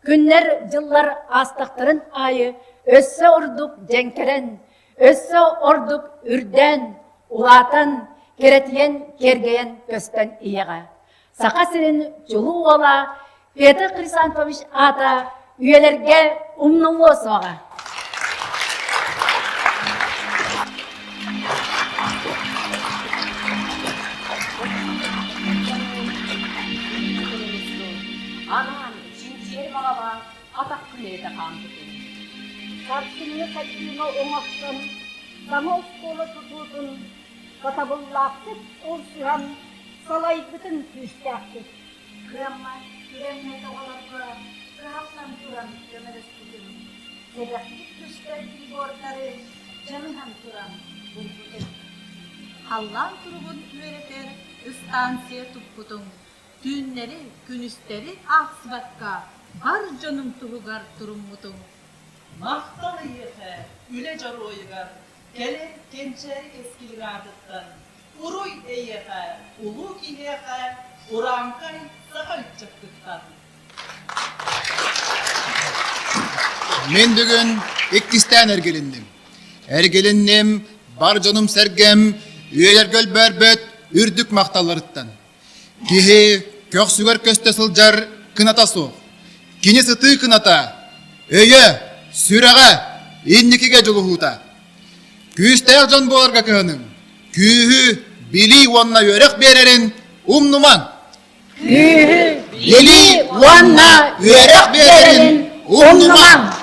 Speaker 7: Күннер жыллар астақтарын айы өссі ордық жәңкерен, өссі ордық үрден, улатын, керетиен, кергейен көстен иеға. Сақа сірін жылу ола, Петр Хрисантович ата үйелерге умнулы соға.
Speaker 6: Анан, чинчер бағала, атақ күледі қамдыдың.
Speaker 5: Karşını kaçırma oğaktın, sana oskolu tutudun, katabıllaktık, olsuyan, salay bütün küstəktik. Kıramlar, küremle oğalarla, kıramdan duran gömeres tutun. Sebeklik küstəktik borları, canıhan duran bulbudun.
Speaker 13: Hallan turgun üreter istansiye tuppudun. Düğünleri, günüsteri aksıbatka, har canım tuğugar turumudun. Mahtalı yığı, üle carı oygar, gelen gençeri eskili gardıttan. Uruy eyeğe, ulu giyeğe, urankay sağa ütçaktıktan.
Speaker 10: Men bugün ikkisten ergelindim. Ergelindim, bar canım sergem, üyeler göl berbet, ürdük maktallarıttan. Kihi Kök süger köste sıljar kınata su. Kini sıtı kınata. Öye, süraga, innikige juluhuta. Küsteyek jon bolarga kıhının. Kühü, bili onna yörek bererin umnuman.
Speaker 7: Kühü,
Speaker 10: Bili
Speaker 7: onna
Speaker 10: yörek bererin umnuman.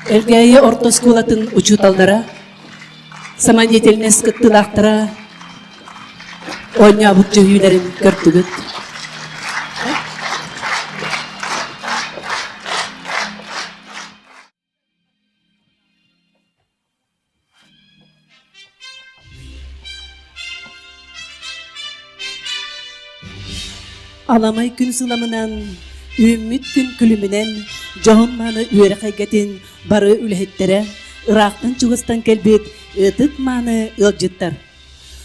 Speaker 1: Элгәйе орта скулатын учуталдара, саманетеліне скыттылақтара, ойня бұтчы үйлерін көртігіт. Alamay gün sılamından, ümmit gün külümünen, Johunmanı üyere kaygetin barı ülhettere, Irak'tan Çuğıstan kelbet ıtık manı ılcıttar.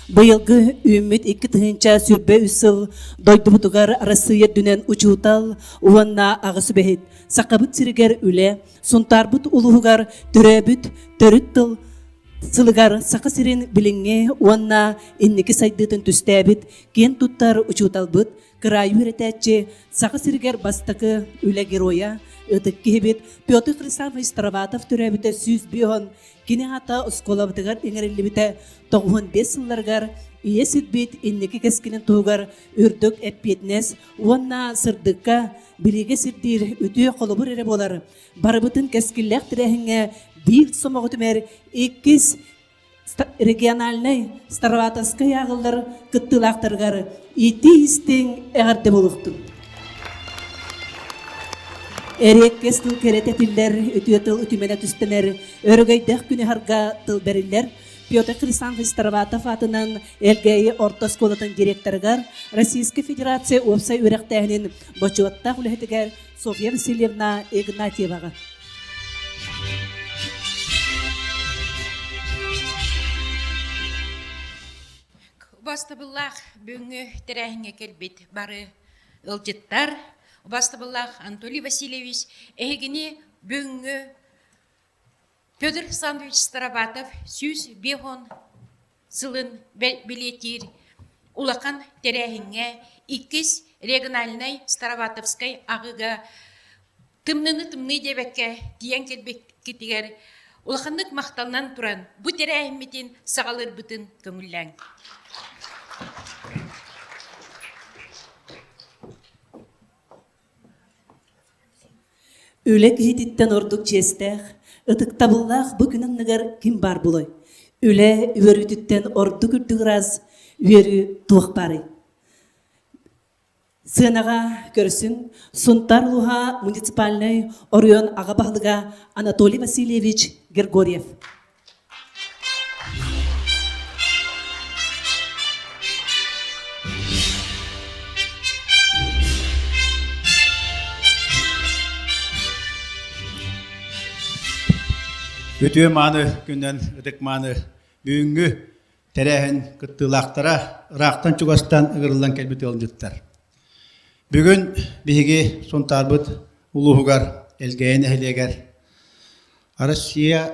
Speaker 1: Bu yılgı ümmit 2 tığınca sürbe üsül, doydu butugar arasıya dünen uçutal, uvanna ağısı behit, sakabıt siriger üle, suntarbut uluhugar, türebüt, törüt tıl, Sılıgar sakı sirin bilinge uvanna inniki saydıtın tüstebit, ken tuttar uçutalbıt, Kırayı üretetçi sakı siriger bastakı üle geroya, ıtık kihibit, Pyotr Hristanov Staravatov türebite süz bihon, kini hata uskolavtıgar ingerilli bite 95 yıllargar, iye sütbit inniki keskinin tuğgar, ürdük epiyetnes, uvanna sırdıkka, bilige sirdir, ütüye kolubur ere bolar, barabıtın keskillek tirehinge, bir somoğu tümer, ikis regionalnay Starovatovskaya yağıllar kıttılaqtırgar, iti istin eğerde buluqtun. Erek kestil keretetiller, ütüye tıl ütümene tüstener, örgöydek günü harga tıl beriller, Pyotr Hristanov Starovatov atınan Elgäyi orta skolatın direktorgar, Российская Федерация Opsay ürektəhinin boçuvattaq uləhetigar Sofya Vasilyevna Ignatievaga.
Speaker 14: Бастабыллах бүгүнгү терәһиңе келбит бары ылжыттар. Бастабыллах Анатолий Васильевич эгини бүгүнгү Петр Александрович Староватов сүз бехон сылын билетир улакан терәһиңе иккис региональный Староватовской агыга тымны дебекке тиен келбек китигер улаканнык макталнан туран бу терәһимитин сагалыр бүтүн көңүлләң.
Speaker 1: Ülek hititten orduk çesteh, ıtıktabıllах bugünün nıgar kim bar buloy. Üle üverütütten orduk ürdügraz, üverü tuğ bari. Sığınağa görsün, Suntar Luha municipalnay Orion Ağabahlıga Anatoly Vasilyevich Gergoryev.
Speaker 15: Ötüye manı günden ötek manı büyüngü terehin kıttılaqtara Irak'tan Çugastan ıgırılan kelbeti olunjuttar. Bugün bihigi Suntarbut uluhugar elgeyen ehliyeger Arasya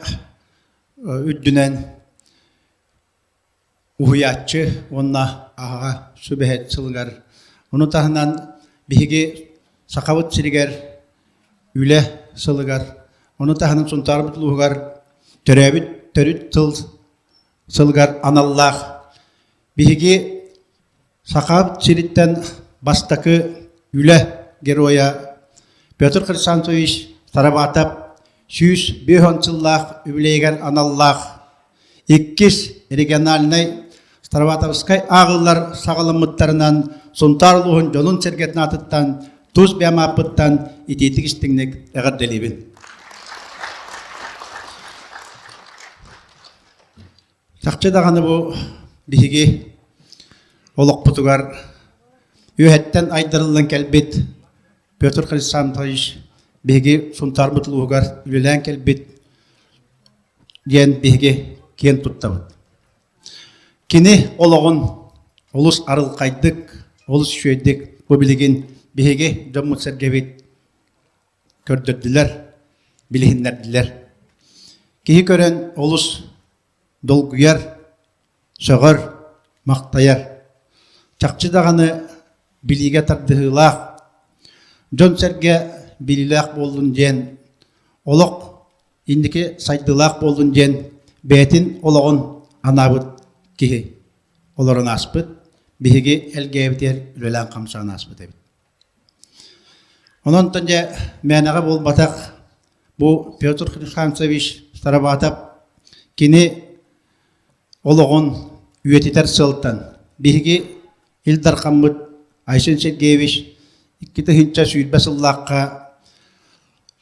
Speaker 15: üddünen uhuyatçı onna ağa sübehet sılgar. Onu tahından bihigi sakavut siriger üle sılgar. Onu tahının Suntarbut uluhugar Törüt tıl sılgar anallah bihigi sakab çiritten bastakı üle geroya Pyotr Hristanov Starovatov süz bihon çıllah übüleygen anallah ikkis regionalnay Starovatovskay ağıllar sağlamıtlarından Suntarluğun jolun sergetini atıttan tuz biyamapıttan ititik istingnek eğer delibin. Sakçı dağını bu bihigi oluk putugar üyetten aydırılan kelbet Pyotr Hristanov bihigi Suntarbut uluhugar üyelen kelbet diyen bihigi kiyen tuttabıt. Kini oluğun olus arıl kaydık, olus şöydik bu bilgin биһиги жоммут сергебит көрдөрдүлөр, билиһиннердилер. Киһи көрөн олус долгуяр, sögөр, мактаяр. Чакчы даганы билиге тардыһылаах, жон серге билилаах болдун ден, олок индики сайдылаах болдун ден, бетин ологон анабыт киһи олорон аспыт, биһиги элгебитер үлелен камсаан аспыт эбит. Онон же мәнәгә болбатак бу Петр Хрисантович Староватов кини ологон үйетитер сылтан. Биһиги Илдар Хаммыт Айсен Сергеевич икките хинча сүйрбе сыллакка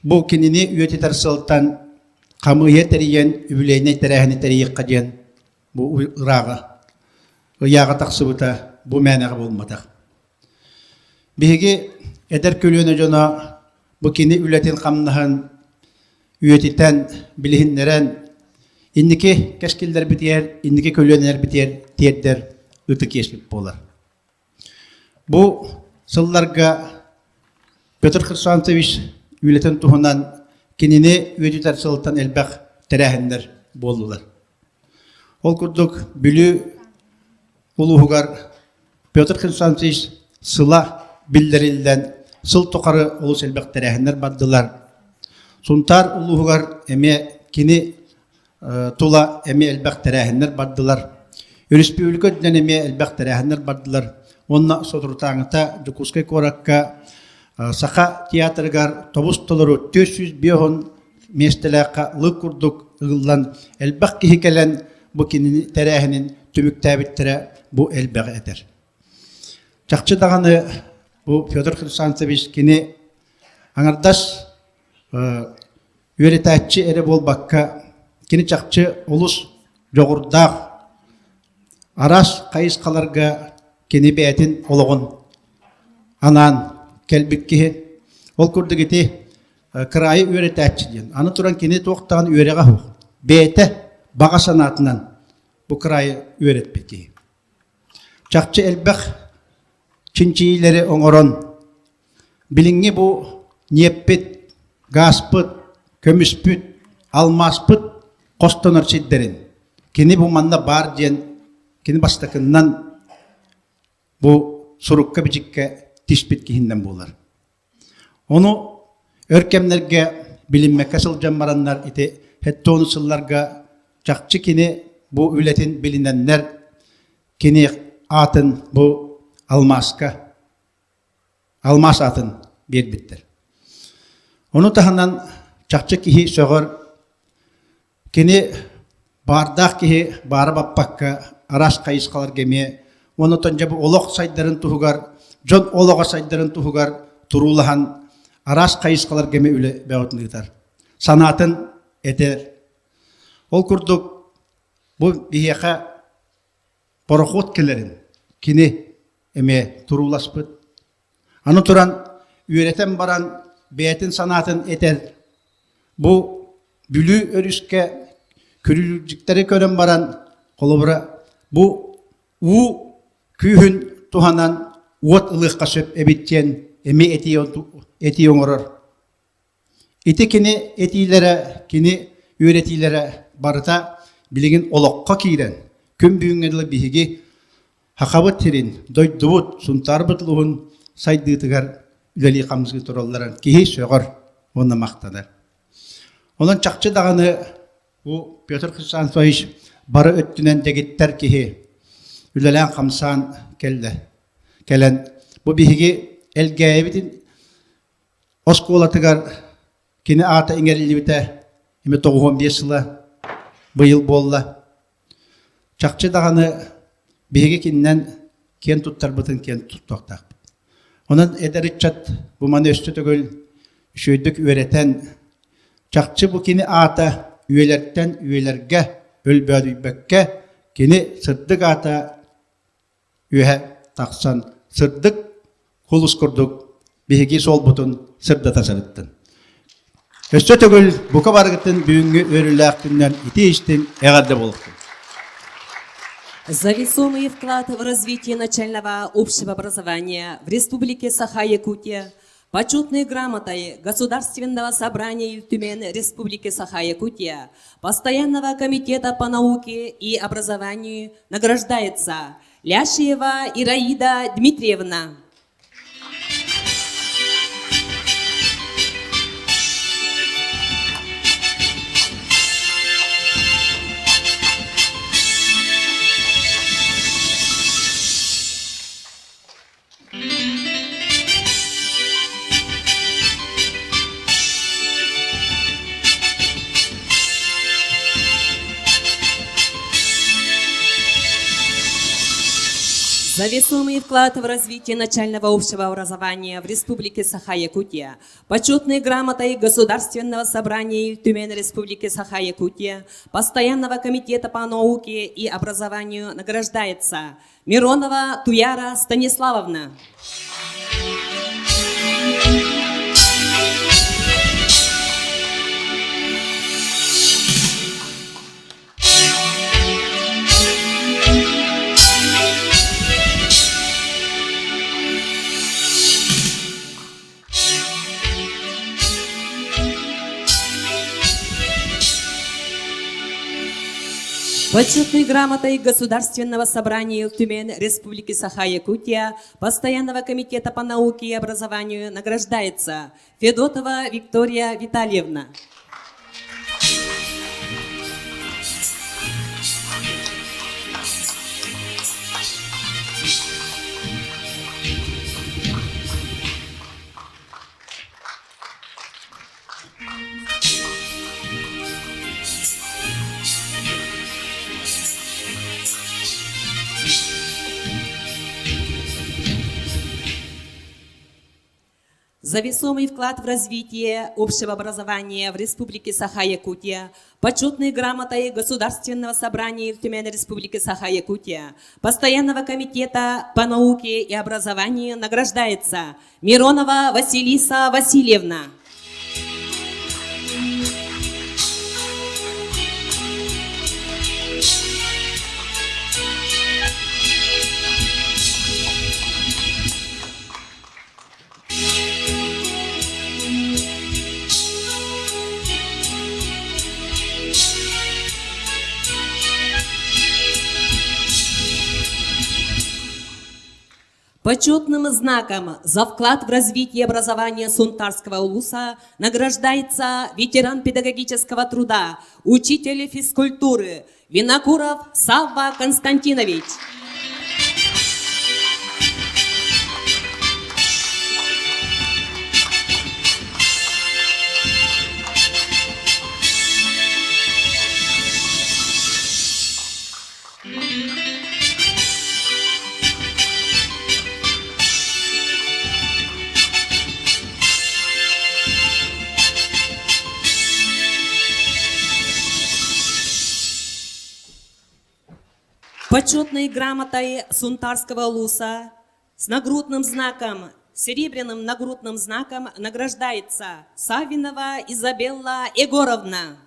Speaker 15: бу кинини үйетитер сылтан камые териен үбүлейне терәһини терийикка ден бу ырага ыяга таксыбыта бу мәнәгә болматак. Биһиги эдер көлөнө жона бу кини үлетин камнаһын үйетитен билиһиннерен инники кескилдер битер, инники көлөнөр битер, тиердер ыты кеслик болар. Бу сылларга Петр Хрисантович үлетен туһунан кинини үйетитер сылтан элбек терәһиндер болдулар. Ол курдук бүлү улуһугар Петр Хрисантович сыла биллерилден сыл токары улус элбек терәһиндер баддылар. Сунтар улуһугар эме кини тула эме элбек терәһиндер баддылар. Республика ден эме элбек терәһиндер баддылар. Онна сотуртаңыта Дукускай коракка саха театргар тобус толору 400 бион местеләкка лык курдук ыллан элбек кихикелен бу кини терәһинин түбүктәбиттере бу элбек этер. Чакчы даганы бу Петр Хрисантович кини аңардаш үйретәтчи эре болбакка кини чакчы улус жогурдак арас кайыскаларга кини бетин ологон анан келбикки ол курдугити крайы үйретәтчи ден. Аны туран кини токтаган үйрега ху. Бете бага санатынан бу крайы үйретпеки. Чакчы элбек чинчилери оңорон билинги бу неппит, гаспыт, көмүспүт, алмаспыт костонор сиддерин. Кини бу манда бар ден, кини бастакыннан бу сурукка бичикке тишпит кихинден болар. Ону өркемнерге билинмекке сылжаммараннар ити хеттону сылларга чакчы кини бу үлетин билиненнер кини атын бу алмаска алмас атын бербиттер. Ону таханан чакчы кихи сөгөр кини бардак кихи бары баппакка арас кайыскалар кеме ону тонжа бу олок сайдарын туһугар жон олога сайдарын туһугар турулахан арас кайыскалар кеме үле беотнытар санатын этер. Ол курдук бу бияка пароход келерин кини эме туруласпыт. Аны туран үйретен баран бетин санатын этер. Бу бүлү өрүскө күрүлүктери көрөн баран колобура бу у күйүн туханан уот ылыкка сөп эбиттен эми эти оңорор. Ити кини этилере кини үйретилере барыта билигин олокко кийрен күн бүйүнгеле биһиги хакабыт тирин дойдубут сунтарбытлуун сайдыытыгар үлели камзгы туралларын кихи сөгөр онна мактадар. Онон чакчы даганы бу Петр Хрисантович бары өттүнен дегиттер кихи үлелен камсан келен бу биһиги элгебитин осколатыгар кини ата иңерилибите эме 95 жылы быйыл болла. Чакчы даганы биһиги киннен кен туттарбытын кен туттактак. Онан эдеричат бу маны өстөтөгөл шөйдүк үйретен чакчы бу кини ата үйелерден үйелерге өлбөдүбекке кини сырдык ата үйе таксан сырдык хулус курдук биһиги сол бутун сырда тасарыттын. Өстөтөгөл бука баргытын бүгүнгү өрүлөктүнөн ити иштин эгерде болуптун.
Speaker 16: За весомый вклад в развитие начального общего образования в Республике Саха-Якутия почетной грамотой Государственного собрания Тюмень Республики Саха-Якутия Постоянного комитета по науке и образованию награждается Ляшеева Ираида Дмитриевна. За весомый вклад в развитие начального общего образования в Республике Саха-Якутия почетной грамотой Государственного собрания Тюмень Республики Саха-Якутия Постоянного комитета по науке и образованию награждается Миронова Туяра Станиславовна. Почетной грамотой Государственного собрания Тюмень Республики Саха-Якутия Постоянного комитета по науке и образованию награждается Федотова Виктория Витальевна. За весомый вклад в развитие общего образования в Республике Саха-Якутия почетной грамотой Государственного собрания Тюмень Республики Саха-Якутия Постоянного комитета по науке и образованию награждается Миронова Василиса Васильевна. Почетным знаком за вклад в развитие образования Сунтарского улуса награждается ветеран педагогического труда, учитель физкультуры Винокуров Савва Константинович. Почетной грамотой Сунтарского улуса с нагрудным знаком, серебряным нагрудным знаком награждается Савинова Изабелла Егоровна.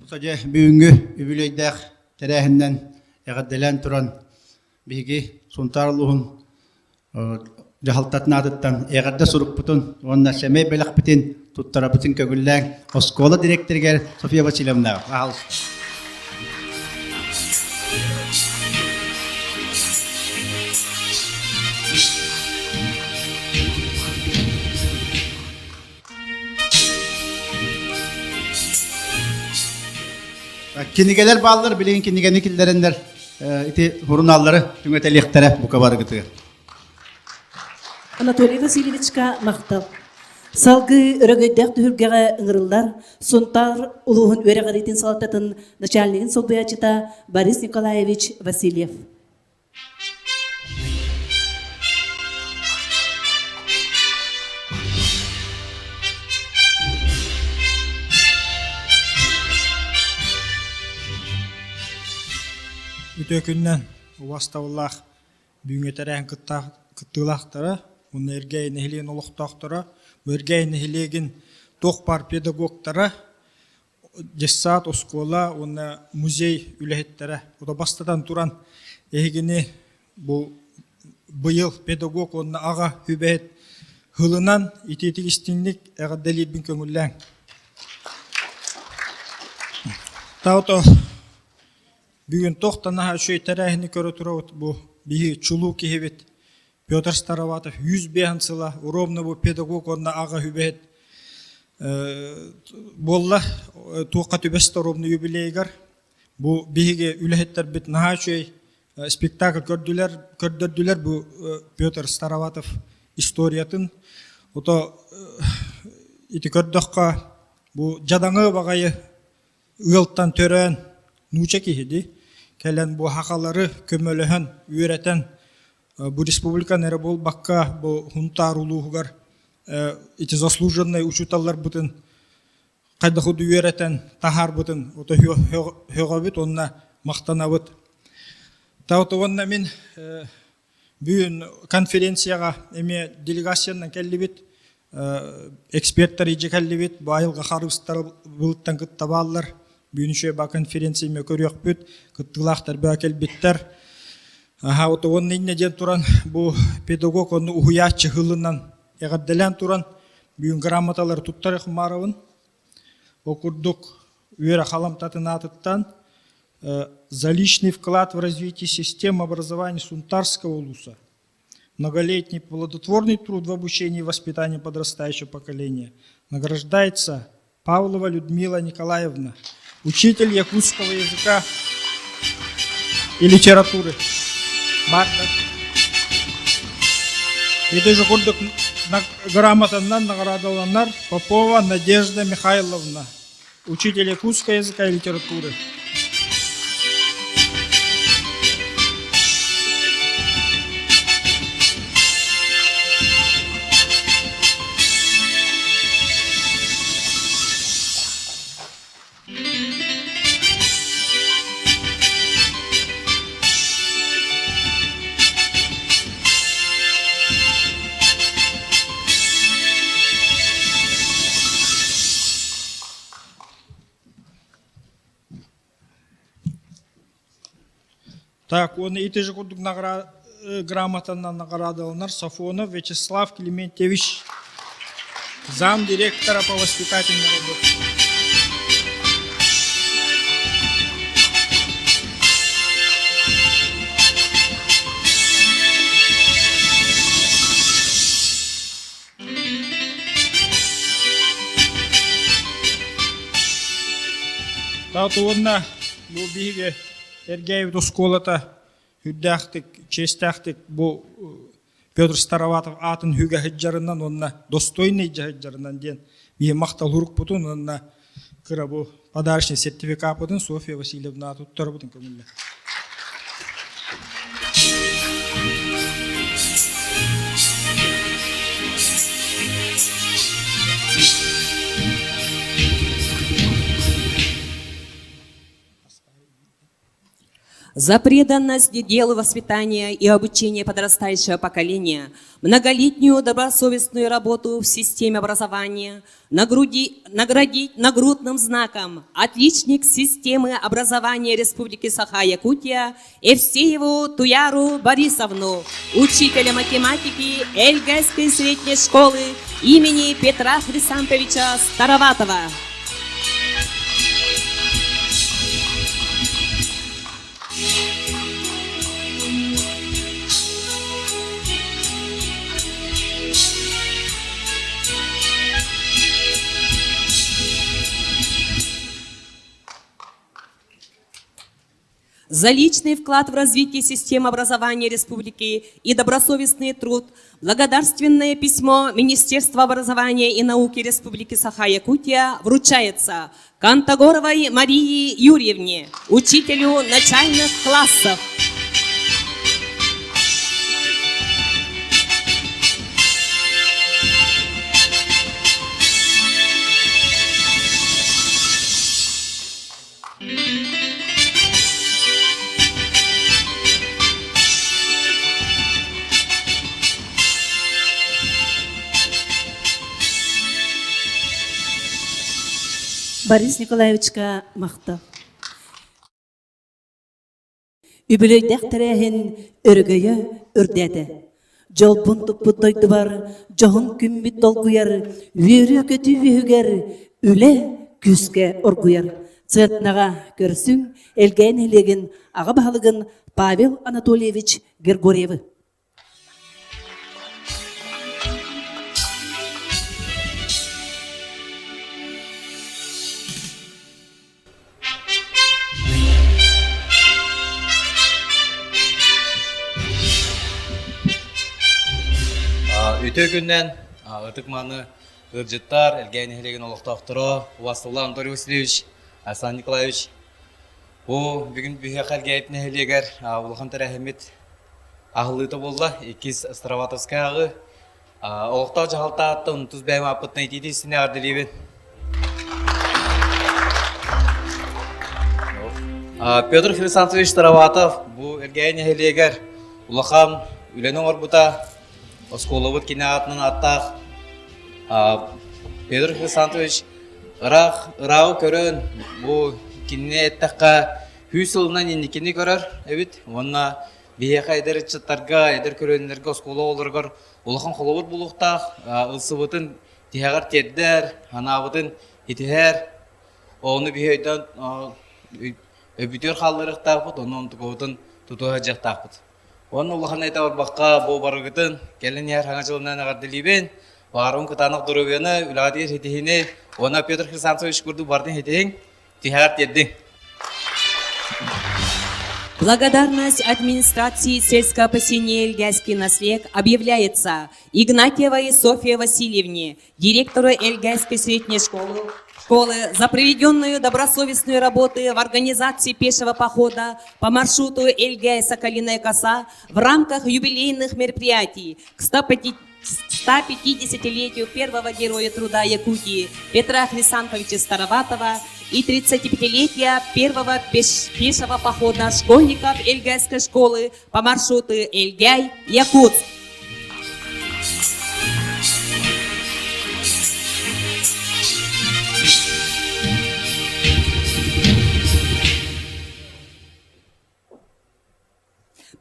Speaker 15: Sadece büyüngü übüleydak terehinden eğaddelen turan bigi suntarluğun jahaltatna adıttan eğadda surup butun onna semey belak bitin tuttara bitin kögüllen oskola direktörger Sofia Vasilyevna. Ahal. Kinigeler bağlılar bilin kinigeni killerender iti hurunalları tüngötelektere bu kabargıtı.
Speaker 1: Anatoly Vasilyevichka maqtal. Salgı örögöydek tühürgege ыңырыллар, сонтар улуғын өреғаретін салататын начальнигин солбаячыта Борис Николаевич Васильев.
Speaker 17: Үтөкүннен убастабыллах бүгүнgeтерен кыттылактара, уну эргейин эхилеген олуктоктора, бу эргейин эхилеген токпар педагогтара, жессаат оскола, уну музей үлехеттері. Ода бастадан туран эхигини бу быйыл педагог уну ага хүбет хылынан итетигистинник эгадделибин көңүлләң. Тауто бүгін тоқтана шөй тәрәхіні көрі тұрауыт бұл бігі чулу кехебет Петр Староватов 100 сыла уровны бұл педагог онна аға хүбет болла тоққа төбесті уровны юбилейгар бұл бігі үләхеттер бет наға шөй спектакль көрдірділер бұл Петр Староватов историятын ото ити көрдіққа бұл жадаңы бағайы ұйылттан төрен нуча кихиди, келен бу хакалары көмөлөһөн үйрөтен бу республиканы эре бол бакка бу хунтар улуугар ити заслуженный учуталлар бутын кайда худу үйрөтен тахар бутын ото хөгөбүт онна мактанабыт. Тауто онна мен бүгүн конференцияга эме делегациянан келдибит, эксперттер ije келдибит, бу айылга карыбыстар булуттан кыттабаллар. Бүгүншө ба конференцияме көрөк бүт, кыттылактар ба келбиттер. Аха ото онны инне ден туран бу педагог онны ухуячы хылынан эгадделен туран бүгүн грамоталар туттар хмарабын. Окурдук үйрө халамтатын атыттан за личный вклад в развитие системы образования Сунтарского улуса, многолетний плодотворный труд в обучении и воспитании подрастающего поколения награждается Павлова Людмила Николаевна, учитель якутского языка и литературы. Барда. И даже курдук грамотаннан наградаланар Попова Надежда Михайловна, учитель якутского языка и литературы. Так, он и ты же курдук грамотаннан наградаланар Сафонов Вячеслав Климентьевич, зам директора по воспитательной работе. Так, онна бу биге Эргеев досколата хүддәхтик, честәхтик бу Петр Староватов атын хүгә хиджарынан онна достойный хиджарынан ден бие мактал урук бутун онна кыра бу подарочный сертификат бутун Софья Васильевна туттар бутун көмүлле.
Speaker 16: За преданность делу воспитания и обучения подрастающего поколения, многолетнюю добросовестную работу в системе образования, наградить нагрудным знаком отличник системы образования Республики Саха-Якутия Евсееву Туяру Борисовну, учителя математики Эльгайской средней школы имени Петра Хрисантовича Староватова. за личный вклад в развитие системы образования республики и добросовестный труд благодарственное письмо Министерства образования и науки Республики Саха-Якутия вручается Кантагоровой Марии Юрьевне, учителю начальных классов.
Speaker 1: Борис Николаевичка мақта. Үбілейдәк тәрәхін үргейі үрдәді. Жолбын тұппы дойды бар, жоғын күмбіт долгуяр, үйірі көті үйігер, үлі күске оргуяр. Цветнаға көрсің, әлгәйін әлеген аға бағылығын Павел Анатольевич Гергорьевы.
Speaker 18: Өте күннен ытыкманы ыржыттар, әлгәйін әлеген олықтақтыры, Увастовла Анатолий Васильевич, Александр Николаевич. Бұл бүгін бүйе қалгәйіпіне әлегер ұлған тәрәхімет ағылыты болды, екіз Староватовская ағы. Олықтау жағалта атты, ұнтыз бәйім апытын етейдесіне ардылейбен. Петр Хрисантович Староватов, бұл әлгәйін әлегер ұлған үленің орбыта, Осколовыт кинеатның аттақ. Петр Хрисантович ырағы көрін, бұл кине әттіққа хүй сылынан енекені көрір, әбіт. Онына бейеқа әдір чыттарға, әдір көрінлерге осколы олырғыр. Олықын қолуыт бұлықтақ, ұлсыбытын тияғар тердер, анабытын етігер. Оны бейейден өбітер қалдырықтақ бұд, оны тұғытын тұтуға жақтақ бұд. Оны ұлыған әйті орбаққа бұл барығытын кәлін ер хаңа жылынан ағардылейбен, барын күтанық дұрывені, үлағадыр хетігіне, оны Петр Хрисантович көрді бардың хетігін, тихар тердің.
Speaker 16: Благодарность администрации сельского-поселения Эльгайский наследник объявляется Игнатьевой Софье Васильевне, директору Эльгайской средней школы, за проведенную добросовестную работу в организации пешего похода по маршруту Эльгай-Соколиная коса в рамках юбилейных мероприятий к 150-летию первого героя труда Якутии Петра Хрисантовича Староватова и 35-летия первого пешего похода школьников Эльгайской школы по маршруту Эльгай-Якутск.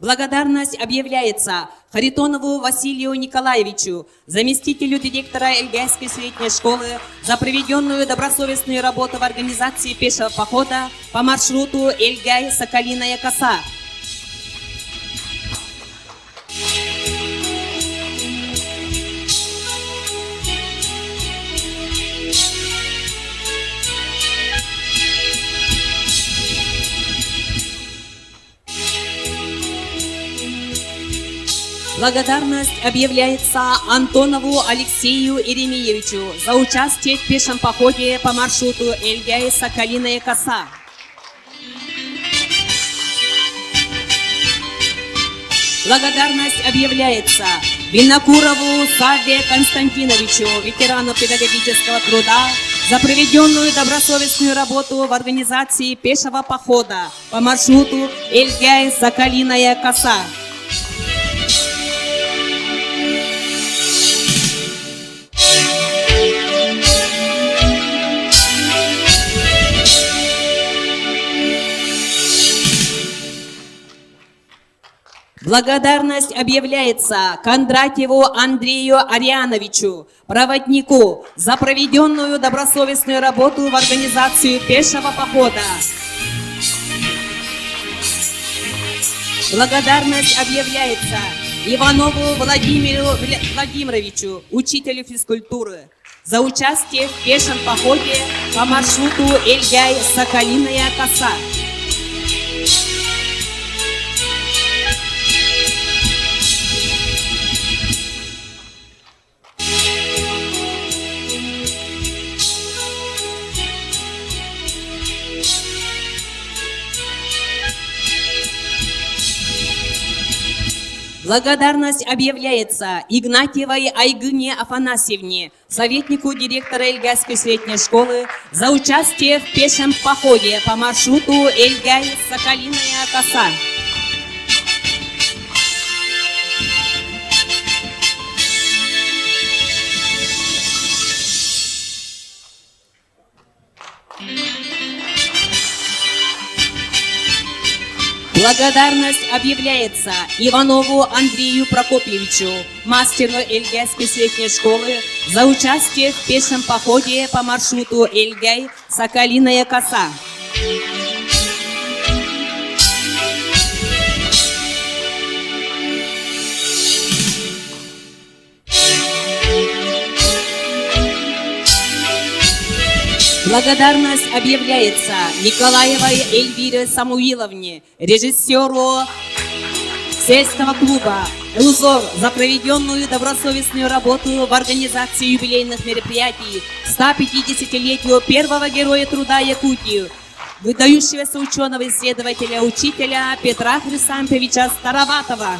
Speaker 16: Благодарность объявляется Харитонову Василию Николаевичу, заместителю директора Эльгайской средней школы, за проведенную добросовестную работу в организации пешего похода по маршруту Эльгай-Соколиная коса. Благодарность объявляется Антонову Алексею Иеремеевичу за участие в пешем походе по маршруту Эльгай-Соколиная коса. Благодарность объявляется Винокурову Саве Константиновичу, ветерану педагогического труда, за проведенную добросовестную работу в организации пешего похода по маршруту Эльгай-Соколиная коса. Благодарность объявляется Кондратьеву Андрею Ариановичу, проводнику, за проведенную добросовестную работу в организацию пешего похода. Благодарность объявляется Иванову Владимиру Владимировичу, учителю физкультуры, за участие в пешем походе по маршруту Эльгай-Соколиная коса. Благодарность объявляется Игнатьевой Айгыне Афанасьевне, советнику директора Эльгайской средней школы, за участие в пешем походе по маршруту Эльгай-Соколиная коса. Благодарность объявляется Иванову Андрею Прокопьевичу, мастеру Эльгайской средней школы, за участие в пешем походе по маршруту Эльгай-Соколиная коса. Благодарность объявляется Николаевой Эльвире Самуиловне, режиссеру сельского клуба «Элузор» за проведенную добросовестную работу в организации юбилейных мероприятий к 150-летию первого героя труда Якутии, выдающегося ученого, исследователя, учителя Петра Хрисантовича Староватова.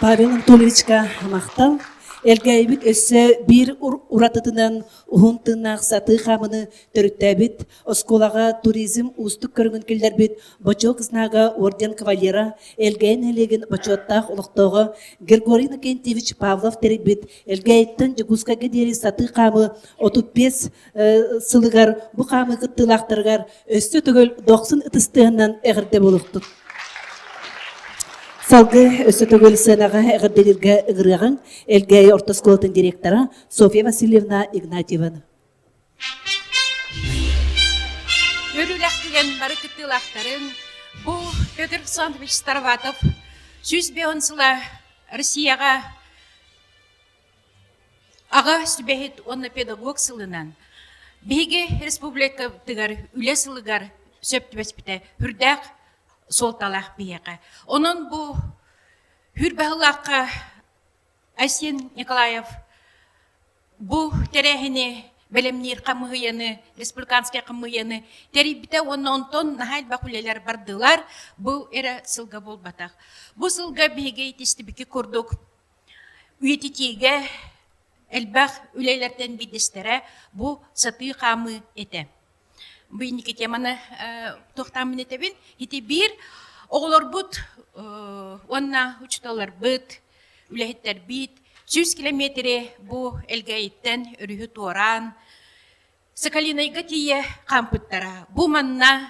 Speaker 1: Павел Анатольевичка мақтал, Эльгайбит өссө бир уратытынан ухунтынақ саты қамыны түріттәбіт, осколаға туризм устук көргін келдербіт, бачо кызнага орден кавалера, Эльгайн әлеген бачоттақ ұлықтығы, Григорий Накентьевич Павлов терекбіт, Эльгайттын жығузға гедері саты қамы 35 сылығар, бұ қамы қыттылақтырғар, өссө түгіл 90 ытыстығынан әғірде болуқтық. Салгы өсі төгіл сынаға әғірделерге ұғырған Эльгай орта школатын директора Софья Васильевна Игнатьевна.
Speaker 14: Өріләқтіген бары күттілақтарын бұл Петр Александрович Староватов сөз беонсыла Россияға аға сүбәхет онны педагог сылынан бейге республика тігар үлі сылығар сөпті бәспіті хүрдәқ сол талақ бейеқі. Onun bu hürbağılаққа Айсен Николаев bu терәхіне бәлемнер қамығыяны, республиканская қамығыяны, тәрібіті онтон нахайд бақулелер бардылар, бұл әрі сылға бол батақ. Бұл сылға бейге етестібікі көрдік. Үйететеге әлбақ үлелерден бейдестері бұл саты қамы еті. Бүйінекі теманы тоқтамын етебін. Еті бір оғылар бұд, онна ұчталар бұд, үләхеттер бит, 100 километре бұл әлгәйттен үрігі туаран. Соколинайға тие қампыттара. Бұл манна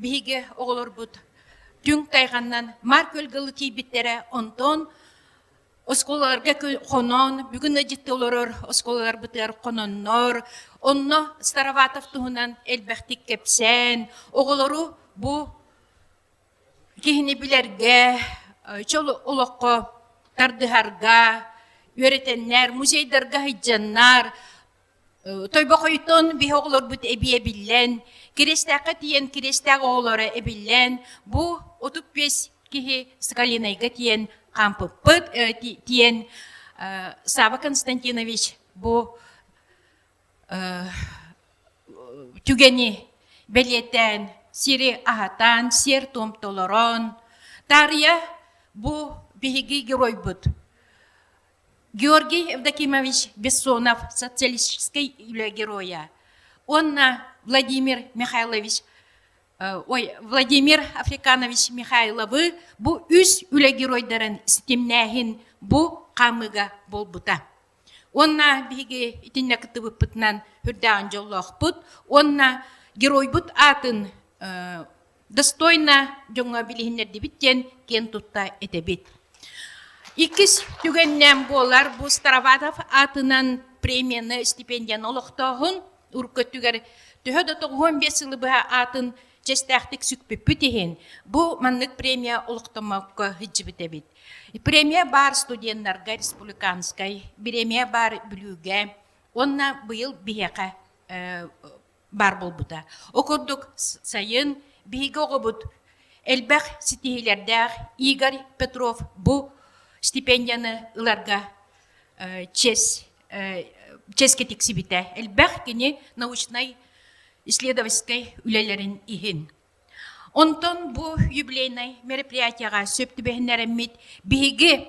Speaker 14: бейге оғылар бұд. Түң тайғаннан марк өлгілі кейбіттері онтон осколаларға қонон, бүгін әдетті оларыр осколалар бұтыр қононнор, онно Староватов туғынан әлбәқтік кепсен, оғылару бұл кейіне білерге, чолы олыққа, тардығарға, өретеннер, музейдарға хайджаннар, тойба қойтон бей оғылар бұт әбие білен, керестәқі тиен керестәқ оғылары әбілен, бұл 35 кейі Соколинайға тиен қампыппыт, тиен Сава Константинович бұл түгені бәлеттен, сері ағатан, сер том толорон. Тария бұл бейгі герой бұд. Георгий Евдокимович Бессонов, социалистический героя. Онна Владимир Африканович Михайловы бұл үз үлі геройдарын істемнәхін бұл қамыға бол бұта. Онна бейге итінне кітібі бұтынан хүрдәғын жоллақ бұт. Онна герой бұт атын достойна жоңа білігінерді біттен кен тұтта еті біт. Икіс түгеннен болар бұл Староватов атынан премияны стипендияны олықтағын ұрқы түгер түхеді 15 жылы бұға атын жестәқтік сүкпіп бүтеген. Бұл манлық премия олықтамаққа хиджі біті біт. Премия бар студенттарға республиканскай, премия бар бүліге, Онна быйыл бияқа бар болбута. Окурдук сайын биге огобут элбах ситихилердах Игорь Петров бу стипендияны ыларга ческе тиксибите. Элбах кини научной исследовательской үлелерин ихин. Онтон бу юбилейный мероприятияга сөптүбехинереммит биге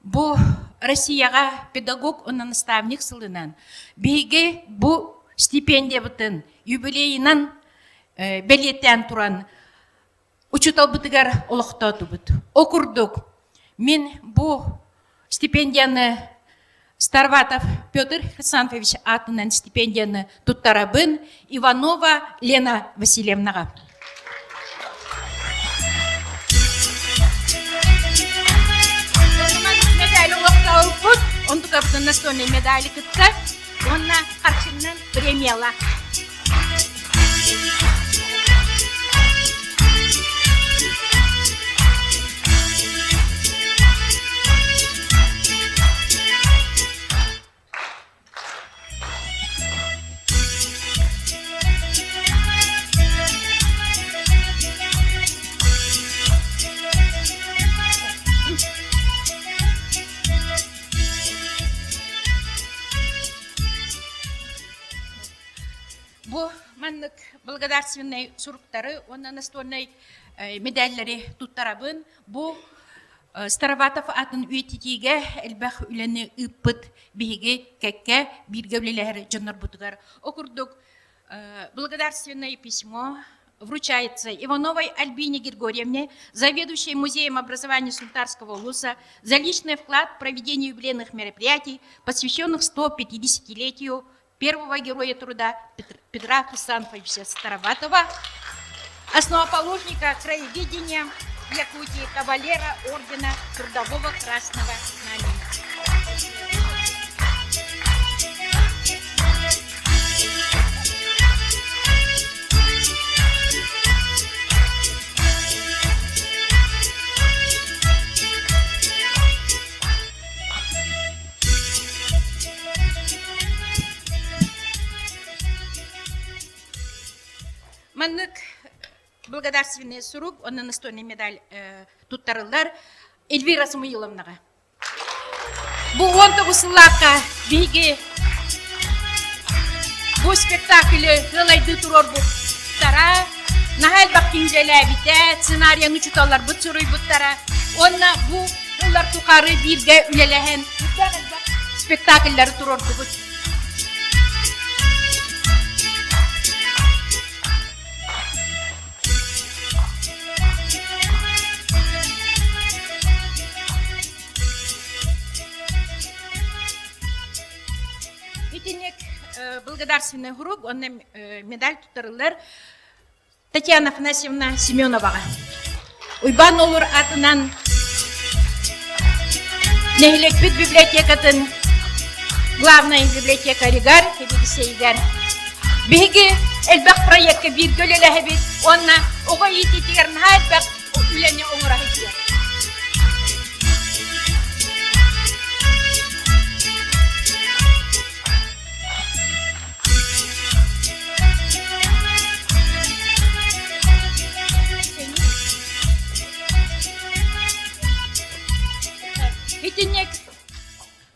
Speaker 14: бу Россияга педагог онна наставник сылынан биге бу стипендия бутын юбилейнан белеттен туран учутал бутыгар олохтоту бут. Окурдук мен бу стипендияны Старватов Петр Хрисантович атынан стипендияны туттарабын Иванова Лена Васильевнага. Медаль олохтау бут, он тука бутын настольный медаль кытка, онна харчыннан премияла. Бу маннык благодарственный суруктары, онна настольный медальлери туттарабын, бу Староватов атын үетитиге элбах үләне ыппыт биге кәккә бирге үлеләре жоннор бутугар. Окурдук благодарственное письмо вручается Ивановой Альбине Григорьевне, заведующей музеем образования Султарского улуса, за личный вклад в проведение юбилейных мероприятий, посвященных 150-летию первого героя труда Петра Хрисантовича Староватова, основоположника краеведения Якутии, кавалера ордена Трудового Красного Знамени. Маннык благодарственный сурук, он на настольный медаль туттарылар Эльвира Самуиловнага. Бу 19 биги бу спектакль ылайды турор бу тара нахал бакинжеле бите сценарийны чуталар бу чуруй буттара онна бу улар тукары бирге үлелеген спектакльлер турор бу. Благодарственный групп, он медаль туттарылар Татьяна Афанасьевна Семеновага. Уйбан олур атынан Нехилекпит библиотекатын главная библиотека Ригар, Хебедисейгар. Биги элбак проектка биргөлеле хебит, онна ого ититигерн хайлбак үлене оңура хития.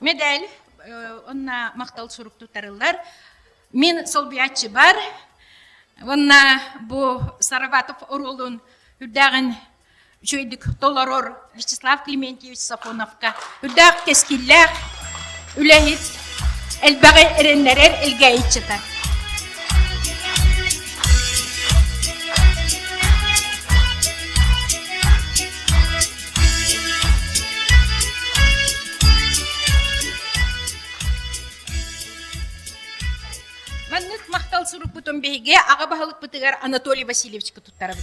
Speaker 14: Медаль, онна мақтал сурук туттарылар. Мен солбиятчы бар. Онна бу Староватов оролун үрдәгін жөйдік толорор Вячеслав Климентьевич Сафоновка. Үрдәг кескилләр, үләхит, әлбәғі әренлерер әлгә итчіта. Мақтал сурук бутон беге аға бағалық бұтығар Анатолий Васильевич күтіттарабы.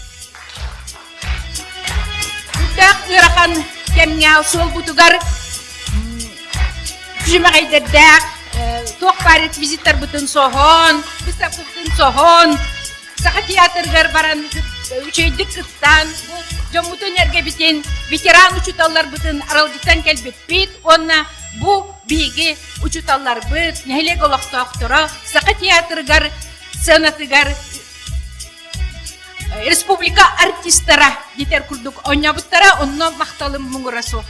Speaker 14: Үддәк ұрақан кәміңе сол бұтығар күжімағайдырдәк тоқ барет визиттар бұтын соғын, выставка бұтын соғын, сақа театрғар баран үчейдік қыттан, жомутын әрге бітен ветеран учуталар бұтын аралдықтан кәлбет бет, онна Bu bigi uçutallar bit, nehle golak doktora, saka teatrgar, sanatıgar, Respublika artistara diter kurduk oynabıttara onunla maktalım mungurasu.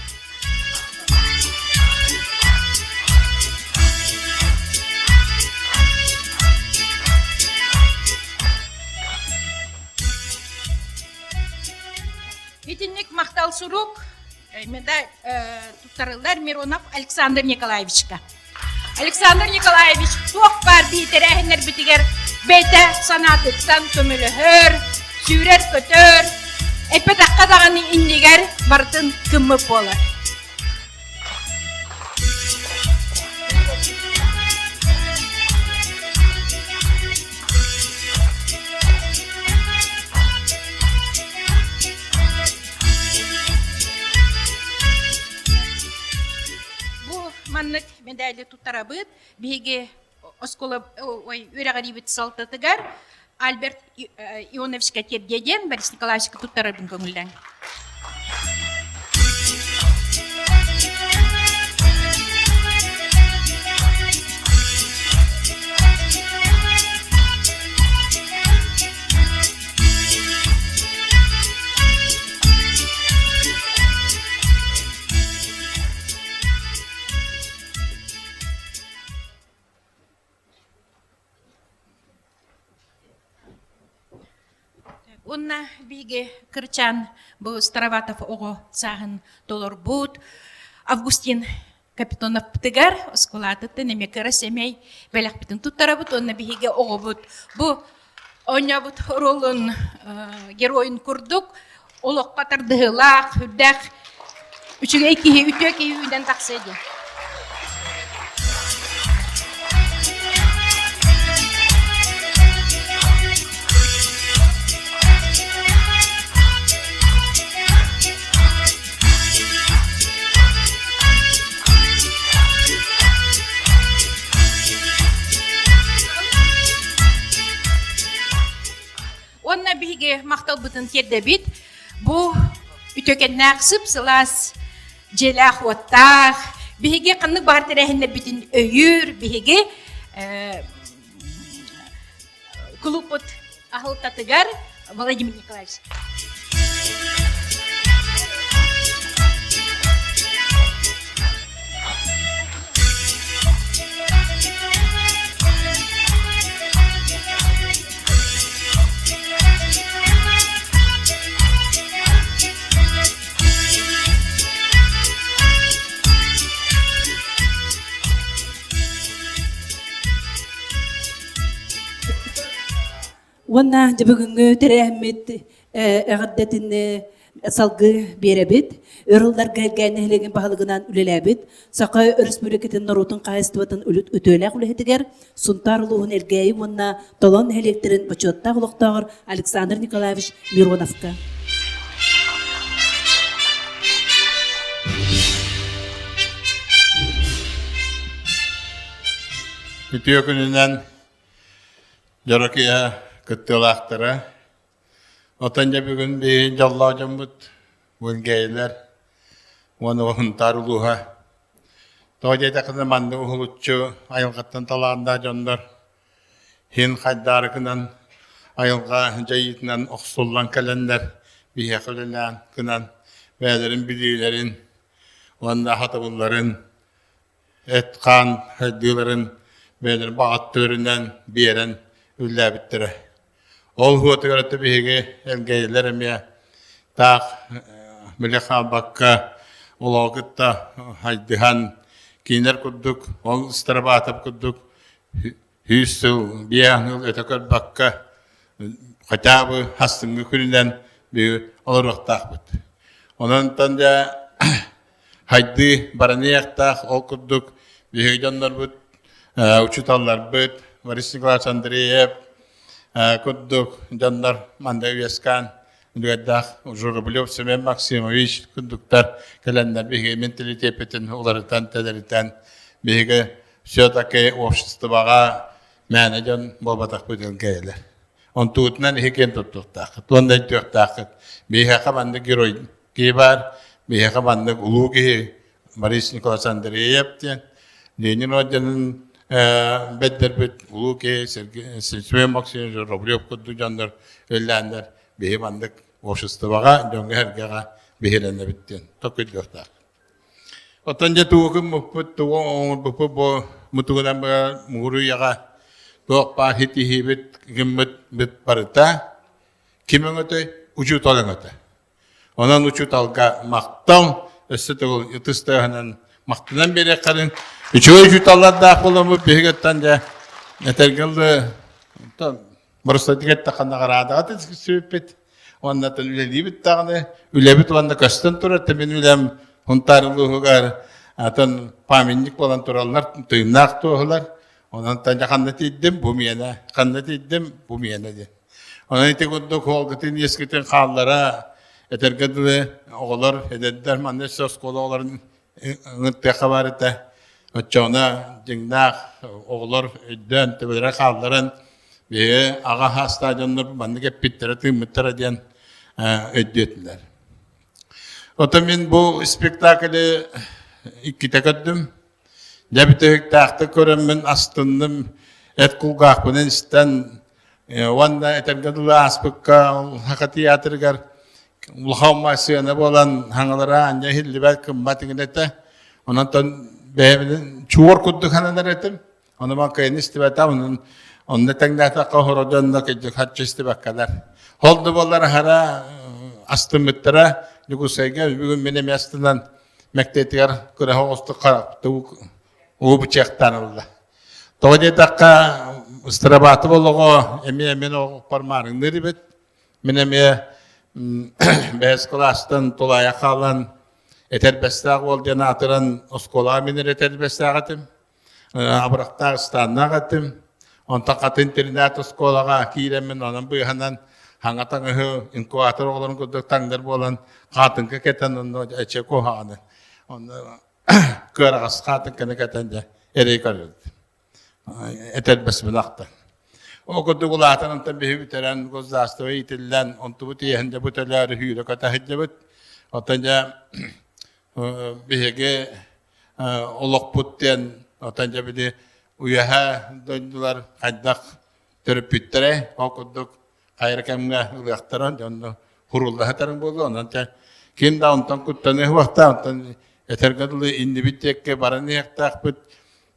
Speaker 14: Bitinlik maktal suruk, meda tutarılar Mironov Alexander Nikolaevich'ka. Alexander Nikolaevich tuğuk var biterehenler bitiger bete sanatıktan kömülühür, sürer kötür, epet akkadağını indiger bartın kımmıp olar. Bu manlık medalya tutarabıt, bihige oskola öğreğaribit saltatıgar, Albert Ionovska terdeden, Boris Nikolaevичка tutarabın köngülden. Unna bige kırçan bu Staravatov oğu sahın dolor bud. Avgustin Kapitonov pıtıgar, oskolatıtı nemekara semey belak bitin tutarabut, onna bige oğu bud. Bu oynabut rolun geroyun kurduk, olok patar dıhılak, hüddak, üçüge ikihi, ütüge üyden taksedi. Onna bige maktal butun terdebit, bu ütökennak sıpsılas, jelah wattah, bige kanık barterehenle bitin öyür, bige kuluput ahıl tatıgar, Vladimir Nikolaevich.
Speaker 1: Wanna jabugungü terehmet eğaddetin salgı berebit, örülder gelgenehlegin pahalığından ülelebit, Saka Respublikatin Narutun Qayıstıvatın ülüt ötölek ülehetiger, suntarluğun elgeyi wanna tolon helektirin paçotta uluqtağır Alexander Nikolaevich Mironovka.
Speaker 11: Ütüyor gününden Jarakiya kıttılaqtara. Otanca bugün bir jalla jambut bölgeler. Onu huntaruluha. Toje takını mandı uhulutçu ayılqattan talağında jondar. Hin xaddarıkından ayılqa jayitinden oqsullan kalender. Bihe kılılan kınan beylerin bililerin. Onda hatabulların etkan hedilerin beylerin bağıttırından biyeren ülle bittire. Ol huatı görüntü bihige elgeylerim ya. Taq Melekha Bakka ulağıtta haydihan kiner kudduk, ol Staravatov kudduk. Hüsül biyanıl ötekör Bakka katabı hastın gününden bir olarak taqbıt. Onun tanda haydi baraniyak taq ol kudduk. Bihige canlar bud, uçutallar bud. Boris Nikolaevich Andreyev kudduk jannar manda üyeskan Düğeddak Zhurublyov Semyon Maksimovich kudduktar kalender bihge mentalitepetin olarıtan tederitan bihge все-таки обществоға мәнеден болбатақ бөтен кейлер. Он туытынан хекен туттуқтақыт, ондай туқтақыт. Бейхақа банды герой кей бар, бейхақа банды улу кей
Speaker 19: Борис Николаевич Андреев ден, Ленин орденін бәддербет, Улуке, Сергей Максимович Рублев күдді жандар, өлләндер, бейбандық обществоға, дөңгі әргеға бейлене біттен. Тоқыд жоқтақ. Отан же туғым мұппыт, мұтығынан бұға мұғыруяға тоқпа хити бит гиммит бит барыта, кимің өті, ұчу толың өті. Онан ұчу талға мақтау, өсті тұғыл ұтыстығынан мақтынан бере қарың, үчу талларда қолымы бейгеттен де әтергілді бұрыста дегетті қандаға радыға тізгі сөйіп бет. Оннатын үлелі бит тағыны, үлебіт онда көстен тұрыр, тәмен үлем ұнтарылығығар, атын паминник болан тұралар, тұйымнақ тұғылар. Ondan tanja kandat iddim bu miyene, kandat iddim bu miyene de. Ondan ite kuddu kolgıtın yeskitin kallara, etergedili oğullar edediler, manne söz kolu oğulların ngıttı kabar ete. Ötçoğuna cingnak oğullar ödden tebelere kalların bir ağa hastacanlar manne kep bittere tığmıttara diyen öddettiler. Otamin bu spektakli iki tekeddüm. Debitök tahtı körümün astındım et kulgaqpının isten wanda etergadılı aspıkka haka tiyatrgar ulhawma siyana bolan hangalara anja hilli belki matingen ete ondan beheminin çuvar kudduk hanalar etim onu ben kayın istibeta onun tengdata kahorodanla kecek hatçı istibakkalar holdu bollar hara astım mittara yugusayga bugün benim yastından mektetigar kıra hoğustu qaraqtı o bıçaktan oldu. Doğru dakika ıstirabatı boluğu emin o parmağın neribet. Mineme beş klastan tolaya kalan eter bestağ ol diye atıran oskola minir eter bestağatım. Abrakta stanna gatım. Onta katın internet oskolaga kiremin onun bu hanan hangatan hı inkuatör olan kuduk tangder bolan katın keketen onu çeko hanı. Onu Kıragas katın keneketence ereği karıyordu. Eter besmelakta. O kudu kulağıtanın tabi hübiteren gozdastı ve itillen ontu bu tiyahınca bu teleri hüyre kata hıcabıt. Otanca bihege olok putten otanca bir de uyaha döndüler kaddak törüp bittere. O kuduk hayrakemge ılıyaktaran onu hurulda hatarın buldu. Ondan kim de ondan kuttanı vakta ondan etergadılı indi bittekke baranı yaktaq bit.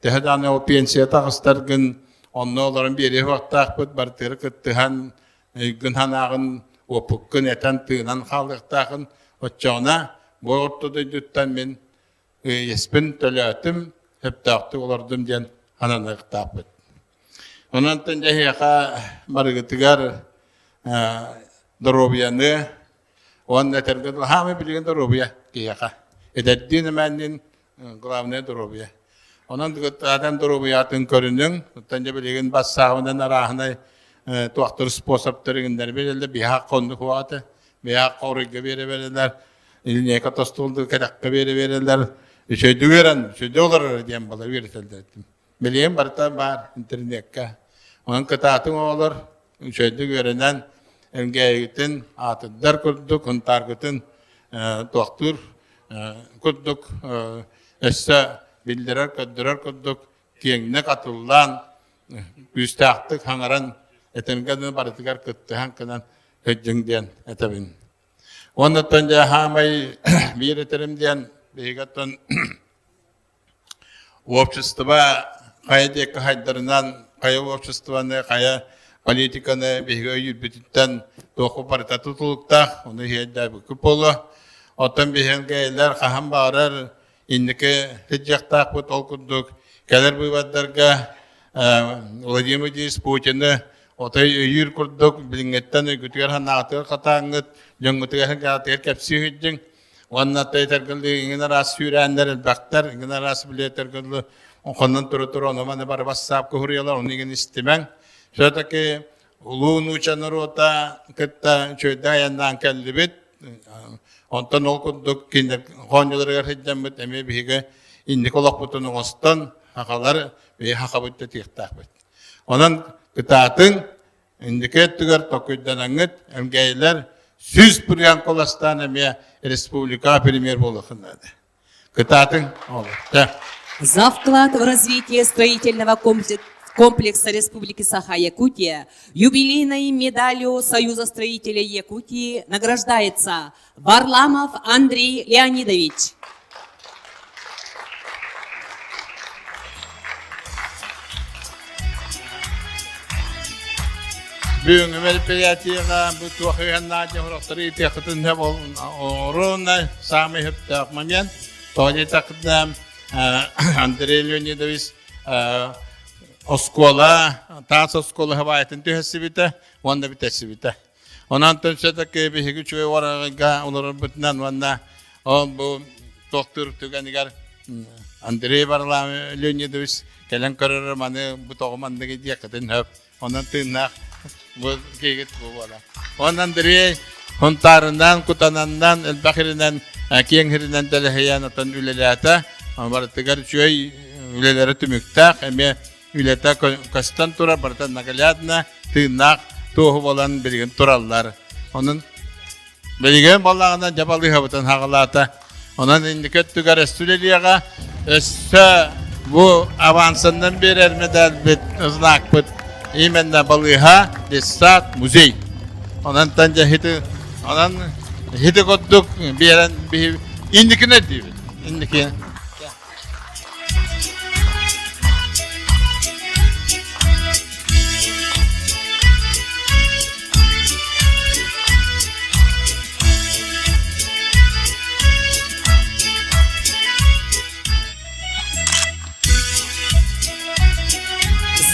Speaker 19: Tehadane o pensiya tağıstargın onu oların biri vaktaq bit bartırı kıttıhan günhan ağın o pukkın eten tığınan xalıqtağın otçağına bu ortada dütten men espin tölötüm hep tağtı olardım diyen hanana yaktaq bit. Ondan tanja hiyaka bargıtıgar dorobiyanı onun etergadılı hami bilgin dorobiya kiyaka. Edettiğin menin glavne dorobiya. Onun adam dorobiyatın körünün, tanja bilgin bassağından arahına tuaktır sposaptırıgınlar belirli bir hak kondu kuatı, bir hak koruyga verirler, iline katastoldu kadakka verirler, şeyde veren, şeyde olur diyen balar verirler. Bileyim barıta var internette. Onun kıtatın olur, şeyde verenen emgeyitin atıdar kurduk, huntargıtın tuaktır kudduk, esse bildirer kudduk, kiyengine katılan, güstahtık hangaran, etengadını barıtıgar kıttıhan kanan hıccın diyen etebin. Ondan tanja hamay bir eterim diyen behigatın общества kaya haydarından, kaya обществоны, kaya politikanı behiga yürütütten toku barıta tutulukta, onu hiyadda büküp olu. Otan bihengeyler kaham bağırar, indiki hıccaktaq bu tolkunduk, keler bu vaddarga Vladimir Putin'i otay yür kurduk, bilingetten gütüger hanatır katağınıt, jöngutuger hanatır kepsi hıccın, onunla tergildi ingin ras sürenler elbaktar, ingin ras bile tergildi, ondan turu onu bana bar bassap kuhuriyalar, onu ingin istemen. Şöyle uluğun uçanır ota, kıtta çöyde yandan kelli bit, ondan okuduk, kinder konyaları hıccın bit, eme bihige indik olak butunun ostan, hakalar ve hakabıtta tihtak bit. Onun kıtatın indikettigar tokuydanangıt, emgeyler süz püryan kolastan eme Respublika premier bolakındadı. Кытатын olur.
Speaker 16: За вклад в развитие строительного комплекса Республики Саха-Якутия юбилейной медалью Союза строителей Якутии награждается Варламов Андрей Леонидович.
Speaker 19: Бүгүн мероприятиега бу туахыганнааja хорохтары тиахтын хабол орона самый хыптак момент. Тони такдам Андрей Леонидович оскола, тас оскола хаваятын тühässibitä, ванда битәсибitä. Ondan tönsätäke bihigu çöy waraga onların bütünden vanda on bu doktor tüganigar Andrei Varlam Leonidovich gelen kararı manı bu toğumandaki diyakatın hep. Ondan tığınak bu kegit bu valla. Ondan Andrei hontarından, kutanandan, elbakirinden, kiyengirinden telehiyanatan ülelata. Baratigar çöy ülelere tümüktak. Eme ületa kastan tura baratan nagalyadna tığınak tuğu olan bilgin turallar. Onun bilgin balağından cabalı habatan hağalata. Onun indikat tügar estüleliyaga össe bu avansından bir ermedel bit ıznak bit imende balıha lissat muzey. Onun tanca hiti kodduk bir yerin bir indikine diyor. Indikine.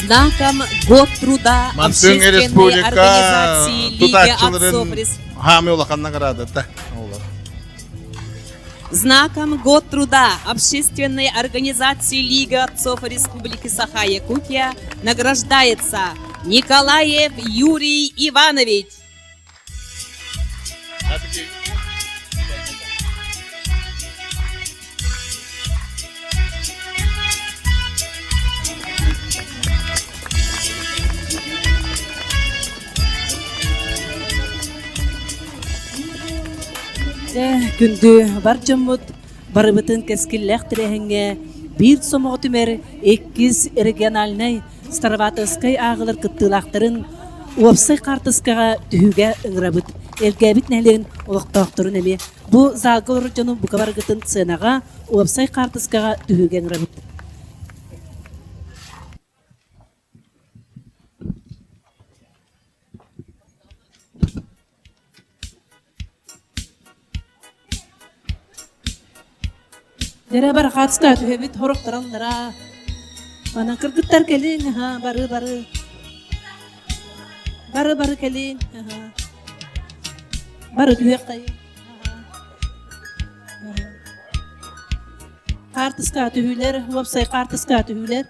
Speaker 16: Знаком «Год труда» общественной организации Лиги отцов Знаком «Год труда» общественной организации Лиги отцов Республики Саха-Якутия награждается Николаев Юрий Иванович.
Speaker 1: Күнді бар жаммыт барыбытын кескилләх тирәһеңгә бир сомоғы түмәр 2 региональный Староватовскай ағылыр кыттылақтырын уапсай қартыскаға түхіге ыңрабыт. Элгәбит нәлерін олықтақтырын әме. Бұ залғы ұрыджаның бұқа барғытын ценаға уапсай қартыскаға түхіге ыңрабыт. Dere bar khatska tühebit horoktaranlara. Bana kırgıtlar kelin ha barı. Barı kelin ha. Barı tühektay. Kartıska tühüler, website kartıska tühüler.